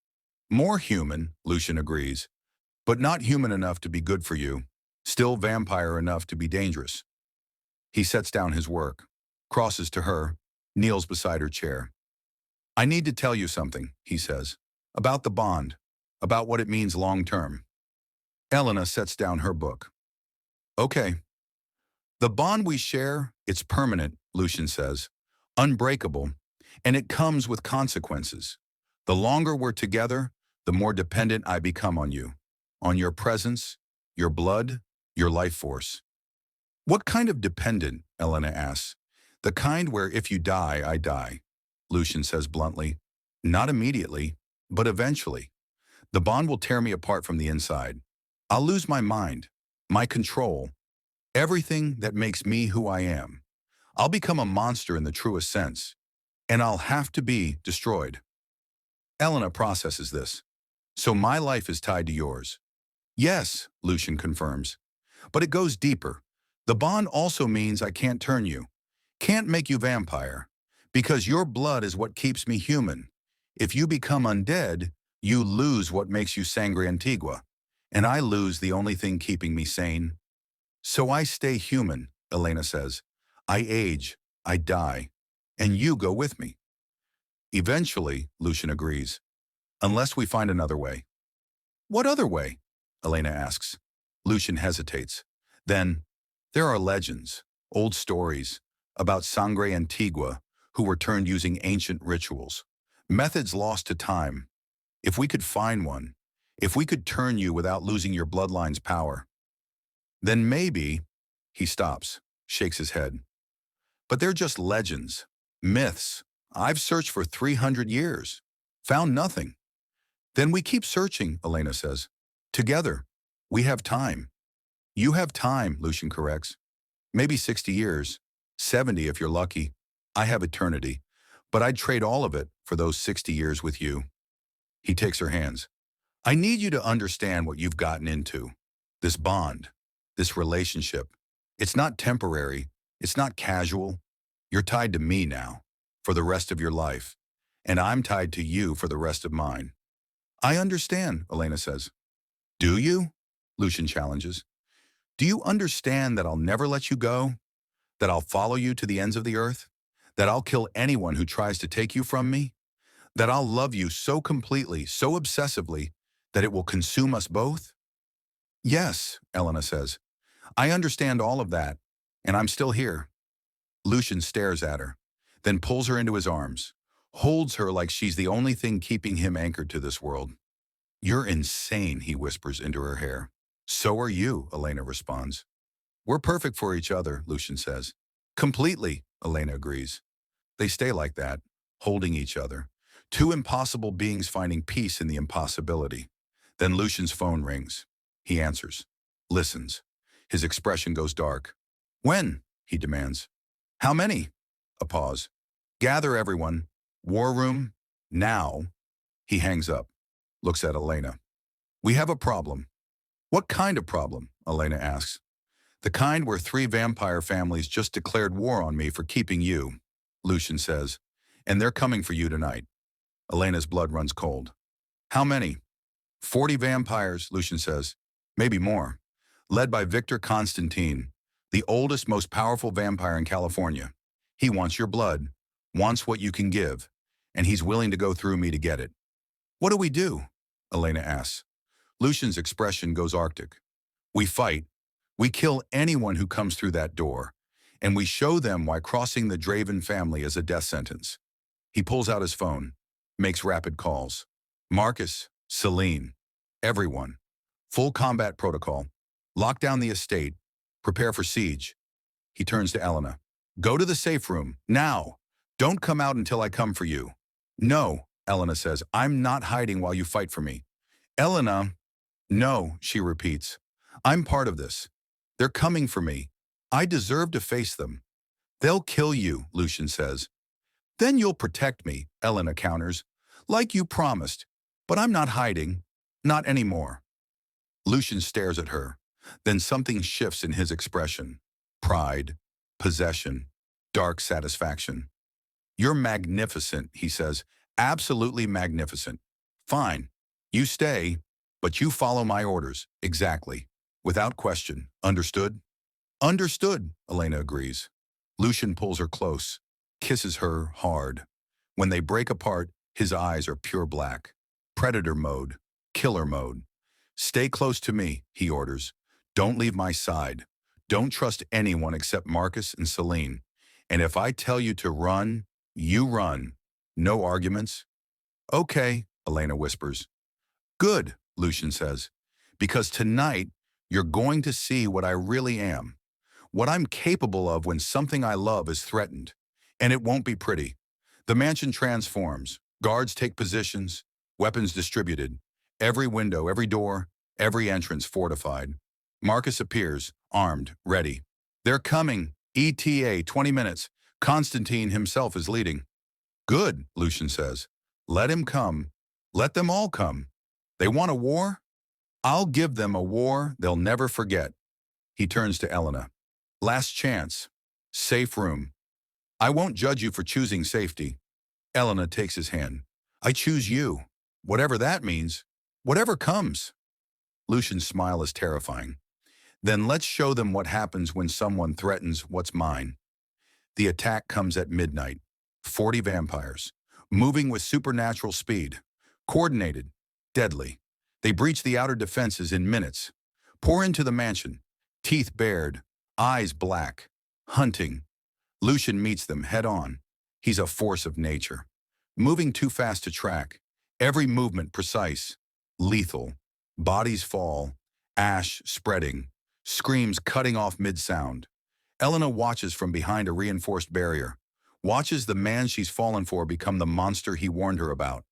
"More human," Lucian agrees, "but not human enough to be good for you, still vampire enough to be dangerous." He sets down his work, crosses to her, kneels beside her chair. "I need to tell you something," he says, "about the bond, about what it means long-term." Elena sets down her book. "Okay. The bond we share, it's permanent," Lucian says, "unbreakable, and it comes with consequences. The longer we're together, the more dependent I become on your presence, your blood, your life force." "What kind of dependent?" Elena asks. "The kind where if you die, I die," Lucian says bluntly. "Not immediately, but eventually. The bond will tear me apart from the inside. I'll lose my mind, my control, everything that makes me who I am. I'll become a monster in the truest sense, and I'll have to be destroyed." Elena processes this. "So my life is tied to yours." "Yes," Lucian confirms. "But it goes deeper. The bond also means I can't turn you, can't make you vampire, because your blood is what keeps me human. If you become undead, you lose what makes you Sangre Antigua, and I lose the only thing keeping me sane. So I stay human," Elena says. "I age, I die, and you go with me." "Eventually," Lucian agrees, "unless we find another way." "What other way?" Elena asks. Lucian hesitates. Then, "There are legends, old stories, about Sangre Antigua who were turned using ancient rituals, methods lost to time. If we could find one, if we could turn you without losing your bloodline's power, then maybe—" He stops, shakes his head. "But they're just legends, myths. I've searched for 300 years, found nothing." "Then we keep searching," Elena says. "Together. We have time." "You have time," Lucian corrects. "Maybe 60 years, 70 if you're lucky. I have eternity, but I'd trade all of it for those 60 years with you." He takes her hands. "I need you to understand what you've gotten into. This bond, this relationship. It's not temporary. It's not casual. You're tied to me now, for the rest of your life, and I'm tied to you for the rest of mine." "I understand," Elena says. "Do you?" Lucian challenges. "Do you understand that I'll never let you go? That I'll follow you to the ends of the earth? That I'll kill anyone who tries to take you from me? That I'll love you so completely, so obsessively, that it will consume us both?" "Yes," Elena says. "I understand all of that, and I'm still here." Lucian stares at her, then pulls her into his arms, holds her like she's the only thing keeping him anchored to this world. "You're insane," he whispers into her hair. "So are you," Elena responds. "We're perfect for each other," Lucian says. "Completely," Elena agrees. They stay like that, holding each other. Two impossible beings finding peace in the impossibility. Then Lucian's phone rings. He answers, listens. His expression goes dark. "When?" he demands. "How many?" A pause. "Gather everyone. War room. Now." He hangs up, looks at Elena. "We have a problem." "What kind of problem?" Elena asks. "The kind where 3 vampire families just declared war on me for keeping you," Lucian says. "And they're coming for you tonight." Elena's blood runs cold. "How many?" 40 vampires, Lucian says. "Maybe more. Led by Victor Constantine, the oldest, most powerful vampire in California. He wants your blood, wants what you can give, and he's willing to go through me to get it." "What do we do?" Elena asks. Lucian's expression goes arctic. "We fight. We kill anyone who comes through that door, and we show them why crossing the Draven family is a death sentence." He pulls out his phone, makes rapid calls. "Marcus, Celine, everyone. Full combat protocol. Lock down the estate. Prepare for siege." He turns to Elena. "Go to the safe room, now. Don't come out until I come for you." No, Elena says. I'm not hiding while you fight for me. Elena, no, she repeats. I'm part of this. They're coming for me. I deserve to face them. They'll kill you, Lucian says. Then you'll protect me, Elena counters. Like you promised. But I'm not hiding. Not anymore. Lucian stares at her. Then something shifts in his expression. Pride, possession, dark satisfaction. You're magnificent, he says. Absolutely magnificent. Fine. You stay, but you follow my orders. Exactly. Without question. Understood? Understood, Elena agrees. Lucian pulls her close, kisses her hard. When they break apart, his eyes are pure black. Predator mode. Killer mode. Stay close to me, he orders. Don't leave my side. Don't trust anyone except Marcus and Celine. And if I tell you to run, you run. No arguments? Okay, Elena whispers. Good, Lucian says. Because tonight, you're going to see what I really am. What I'm capable of when something I love is threatened. And it won't be pretty. The mansion transforms. Guards take positions. Weapons distributed. Every window, every door, every entrance fortified. Marcus appears, armed, ready. They're coming. ETA, 20 minutes. Constantine himself is leading. Good, Lucian says. Let him come. Let them all come. They want a war? I'll give them a war they'll never forget. He turns to Elena. Last chance. Safe room. I won't judge you for choosing safety. Elena takes his hand. I choose you. Whatever that means. Whatever comes. Lucian's smile is terrifying. Then let's show them what happens when someone threatens what's mine. The attack comes at midnight. 40 vampires. Moving with supernatural speed. Coordinated. Deadly. They breach the outer defenses in minutes. Pour into the mansion. Teeth bared. Eyes black. Hunting. Lucian meets them head on. He's a force of nature. Moving too fast to track. Every movement precise. Lethal. Bodies fall. Ash spreading. Screams cutting off mid-sound. Elena watches from behind a reinforced barrier. Watches the man she's fallen for become the monster he warned her about.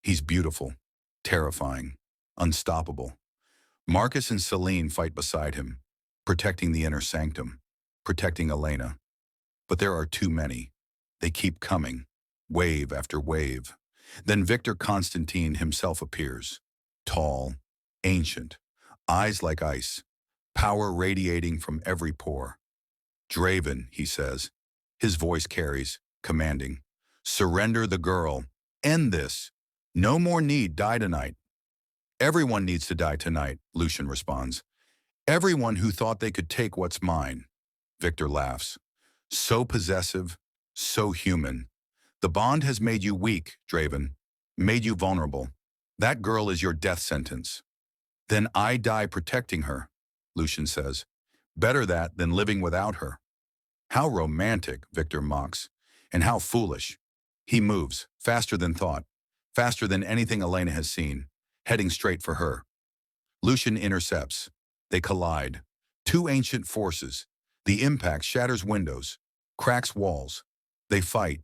He's beautiful. Terrifying. Unstoppable. Marcus and Celine fight beside him, protecting the inner sanctum, protecting Elena. But there are too many. They keep coming, wave after wave. Then Victor Constantine himself appears, tall, ancient, eyes like ice, power radiating from every pore. Draven, he says. His voice carries, commanding. Surrender the girl. End this. No more need die tonight. Everyone needs to die tonight, Lucian responds. Everyone who thought they could take what's mine. Victor laughs. So possessive, so human. The bond has made you weak, Draven. Made you vulnerable. That girl is your death sentence. Then I die protecting her, Lucian says. Better that than living without her. How romantic, Victor mocks. And how foolish. He moves, faster than thought. Faster than anything Elena has seen. Heading straight for her. Lucian intercepts. They collide. Two ancient forces. The impact shatters windows, cracks walls. They fight.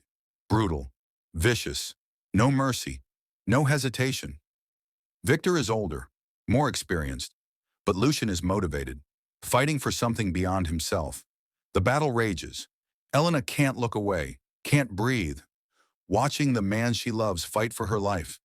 Brutal. Vicious. No mercy. No hesitation. Victor is older, more experienced. But Lucian is motivated, fighting for something beyond himself. The battle rages. Elena can't look away, can't breathe. Watching the man she loves fight for her life.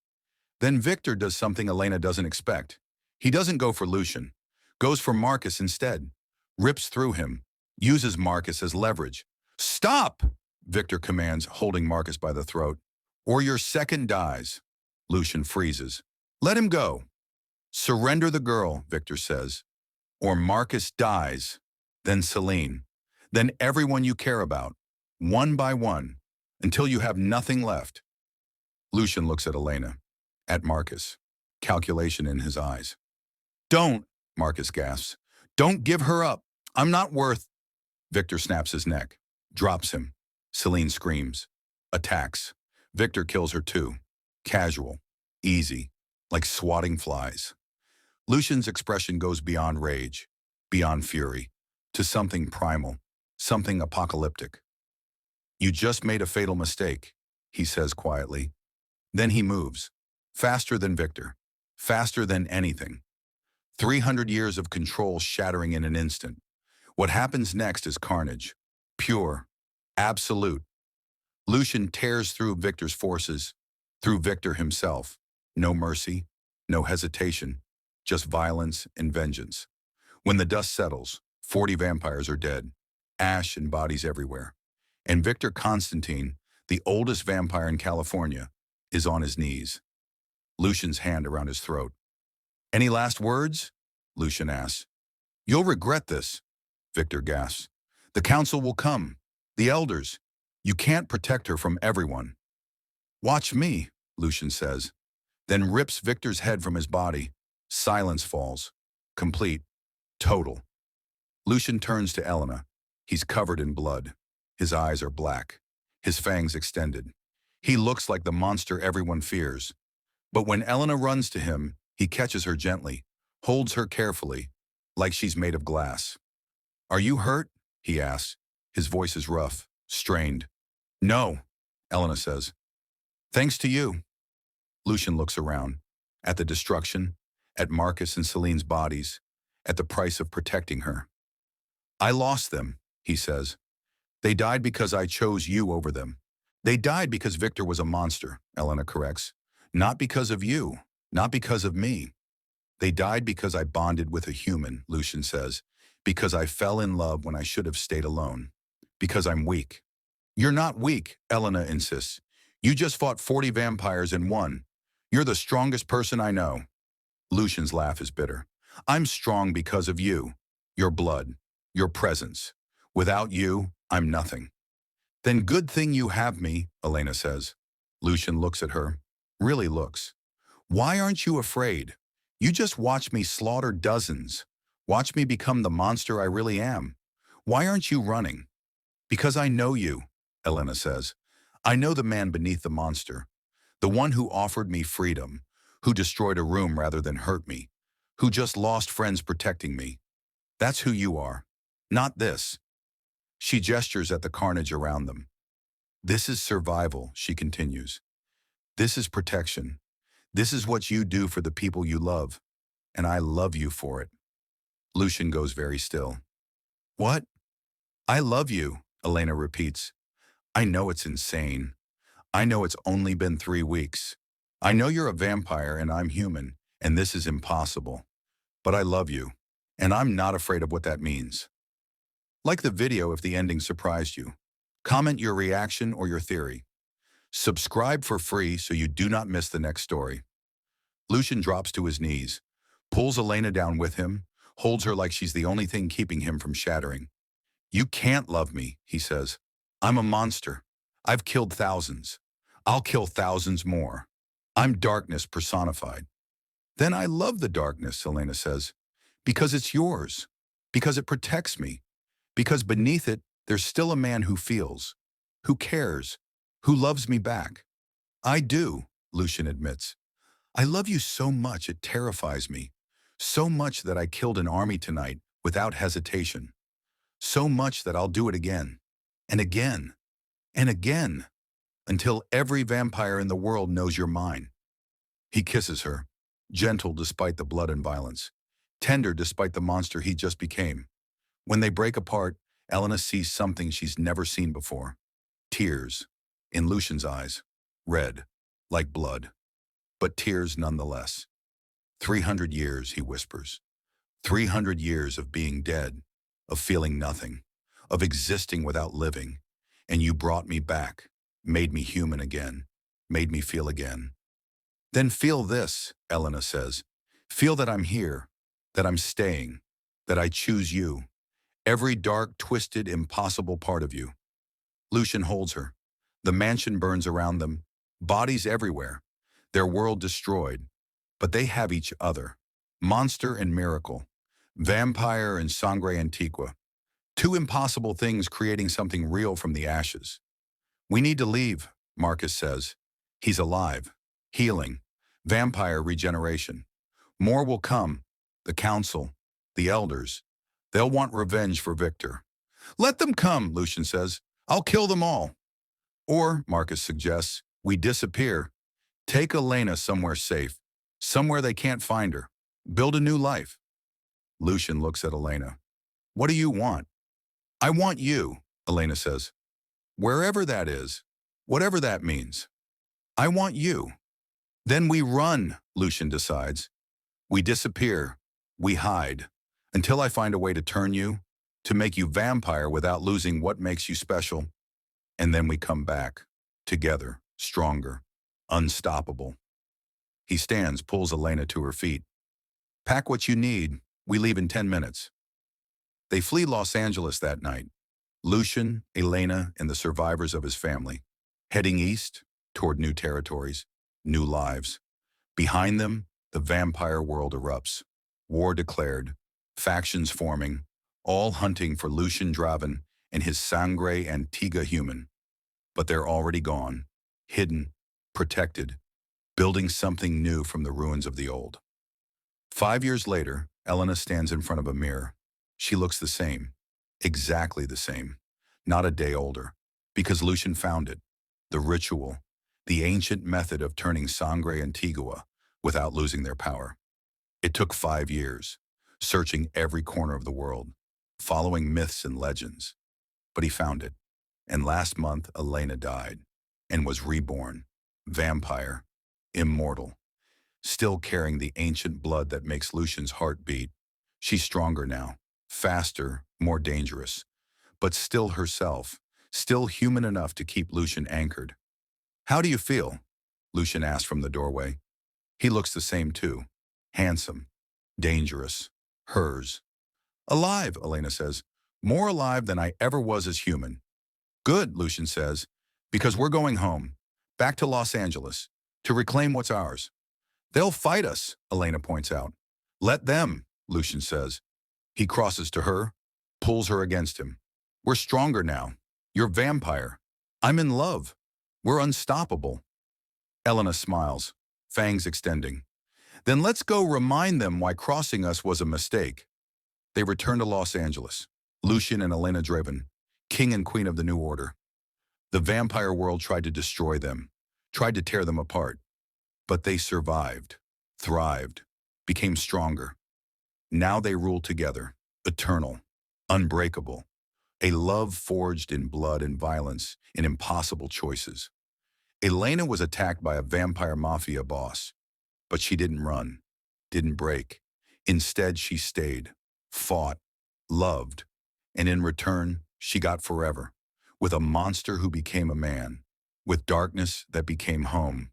Then Victor does something Elena doesn't expect. He doesn't go for Lucian. Goes for Marcus instead. Rips through him. Uses Marcus as leverage. Stop! Victor commands, holding Marcus by the throat. Or your second dies. Lucian freezes. Let him go. Surrender the girl, Victor says. Or Marcus dies. Then Celine. Then everyone you care about. One by one. Until you have nothing left. Lucian looks at Elena. At Marcus. Calculation in his eyes. Don't, Marcus gasps. Don't give her up. I'm not worth. Victor snaps his neck. Drops him. Celine screams. Attacks. Victor kills her too. Casual. Easy. Like swatting flies. Lucian's expression goes beyond rage. Beyond fury. To something primal. Something apocalyptic. You just made a fatal mistake, he says quietly. Then he moves. Faster than Victor. Faster than anything. 300 years of control shattering in an instant. What happens next is carnage. Pure. Absolute. Lucian tears through Victor's forces, through Victor himself. No mercy, no hesitation, just violence and vengeance. When the dust settles, 40 vampires are dead, ash and bodies everywhere. And Victor Constantine, the oldest vampire in California, is on his knees. Lucian's hand around his throat. "Any last words?" Lucian asks. "You'll regret this," Victor gasps. "The council will come. The elders. You can't protect her from everyone." "Watch me," Lucian says, then rips Victor's head from his body. Silence falls. Complete. Total. Lucian turns to Elena. He's covered in blood. His eyes are black. His fangs extended. He looks like the monster everyone fears. But when Elena runs to him, he catches her gently, holds her carefully, like she's made of glass. "Are you hurt?" he asks. His voice is rough, strained. "No," Elena says. "Thanks to you." Lucian looks around, at the destruction, at Marcus and Celine's bodies, at the price of protecting her. "I lost them," he says. "They died because I chose you over them." "They died because Victor was a monster," Elena corrects. "Not because of you, not because of me. They died because I bonded with a human," Lucian says. "Because I fell in love when I should have stayed alone. Because I'm weak." "You're not weak," Elena insists. "You just fought 40 vampires and won. You're the strongest person I know." Lucian's laugh is bitter. "I'm strong because of you. Your blood. Your presence. Without you, I'm nothing." "Then good thing you have me," Elena says. Lucian looks at her. Really looks. "Why aren't you afraid? You just watch me slaughter dozens. Watch me become the monster I really am. Why aren't you running?" "Because I know you," Elena says. "I know the man beneath the monster. The one who offered me freedom, who destroyed a room rather than hurt me, who just lost friends protecting me. That's who you are. Not this." She gestures at the carnage around them. "This is survival," she continues. "This is protection. This is what you do for the people you love. And I love you for it." Lucian goes very still. "What?" "I love you," Elena repeats. "I know it's insane. I know it's only been 3 weeks. I know you're a vampire and I'm human, and this is impossible. But I love you, and I'm not afraid of what that means." Like the video if the ending surprised you. Comment your reaction or your theory. Subscribe for free so you do not miss the next story. Lucian drops to his knees, pulls Elena down with him, holds her like she's the only thing keeping him from shattering. "You can't love me," he says. "I'm a monster. I've killed thousands. I'll kill thousands more. I'm darkness personified." "Then I love the darkness," Elena says, "because it's yours, because it protects me, because beneath it, there's still a man who feels, who cares, who loves me back." "I do," Lucian admits. "I love you so much it terrifies me, so much that I killed an army tonight without hesitation, so much that I'll do it again, and again, and again, until every vampire in the world knows you're mine." He kisses her, gentle despite the blood and violence, tender despite the monster he just became. When they break apart, Elena sees something she's never seen before. Tears, in Lucian's eyes, red, like blood, but tears nonetheless. 300 years, he whispers. 300 years of being dead, of feeling nothing, of existing without living, and you brought me back, made me human again, made me feel again. "Then feel this," Elena says. "Feel that I'm here, that I'm staying, that I choose you, every dark, twisted, impossible part of you." Lucian holds her. The mansion burns around them, bodies everywhere, their world destroyed, but they have each other. Monster and miracle, vampire and Sangre Antigua. 2 impossible things creating something real from the ashes. "We need to leave," Marcus says. He's alive, healing, vampire regeneration. More will come, the council, the elders. They'll want revenge for Victor. "Let them come," Lucian says. "I'll kill them all." Or, Marcus suggests, we disappear. Take Elena somewhere safe, somewhere they can't find her. Build a new life. Lucian looks at Elena. What do you want? I want you, Elena says. Wherever that is, whatever that means. I want you. Then we run, Lucian decides. We disappear. We hide. Until I find a way to turn you, to make you vampire without losing what makes you special. And then we come back. Together, stronger, unstoppable. He stands, pulls Elena to her feet. Pack what you need. We leave in 10 minutes. They flee Los Angeles that night. Lucian, Elena, and the survivors of his family, heading east toward new territories, new lives. Behind them, the vampire world erupts. War declared, factions forming, all hunting for Lucian Draven and his Sangre Antigua human. But they're already gone, hidden, protected, building something new from the ruins of the old. 5 years later, Elena stands in front of a mirror. She looks the same, exactly the same, not a day older, because Lucian found it, the ritual, the ancient method of turning Sangre Antigua without losing their power. It took 5 years, searching every corner of the world, following myths and legends. But he found it. And last month, Elena died and was reborn, vampire, immortal, still carrying the ancient blood that makes Lucian's heart beat. She's stronger now, faster, more dangerous, but still herself, still human enough to keep Lucian anchored. How do you feel? Lucian asked from the doorway. He looks the same too, handsome, dangerous, hers. Alive, Elena says, more alive than I ever was as human. Good, Lucian says, because we're going home, back to Los Angeles, to reclaim what's ours. They'll fight us, Elena points out. Let them, Lucian says. He crosses to her, pulls her against him. We're stronger now. You're vampire. I'm in love. We're unstoppable. Elena smiles, fangs extending. Then let's go remind them why crossing us was a mistake. They return to Los Angeles, Lucian and Elena Draven, king and queen of the New Order. The vampire world tried to destroy them, tried to tear them apart. But they survived, thrived, became stronger. Now they rule together, eternal, unbreakable, a love forged in blood and violence, in impossible choices. Elena was attacked by a vampire mafia boss, but she didn't run, didn't break. Instead, she stayed, fought, loved, and in return, she got forever, with a monster who became a man, with darkness that became home.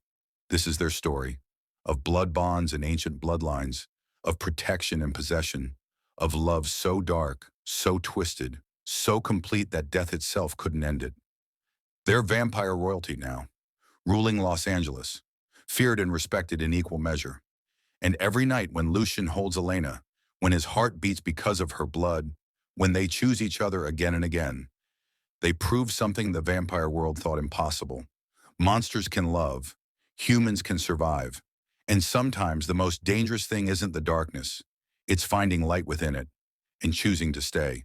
This is their story, of blood bonds and ancient bloodlines, of protection and possession, of love so dark, so twisted, so complete that death itself couldn't end it. They're vampire royalty now, ruling Los Angeles, feared and respected in equal measure. And every night when Lucian holds Elena, when his heart beats because of her blood, when they choose each other again and again, they prove something the vampire world thought impossible. Monsters can love, humans can survive, and sometimes the most dangerous thing isn't the darkness, it's finding light within it and choosing to stay.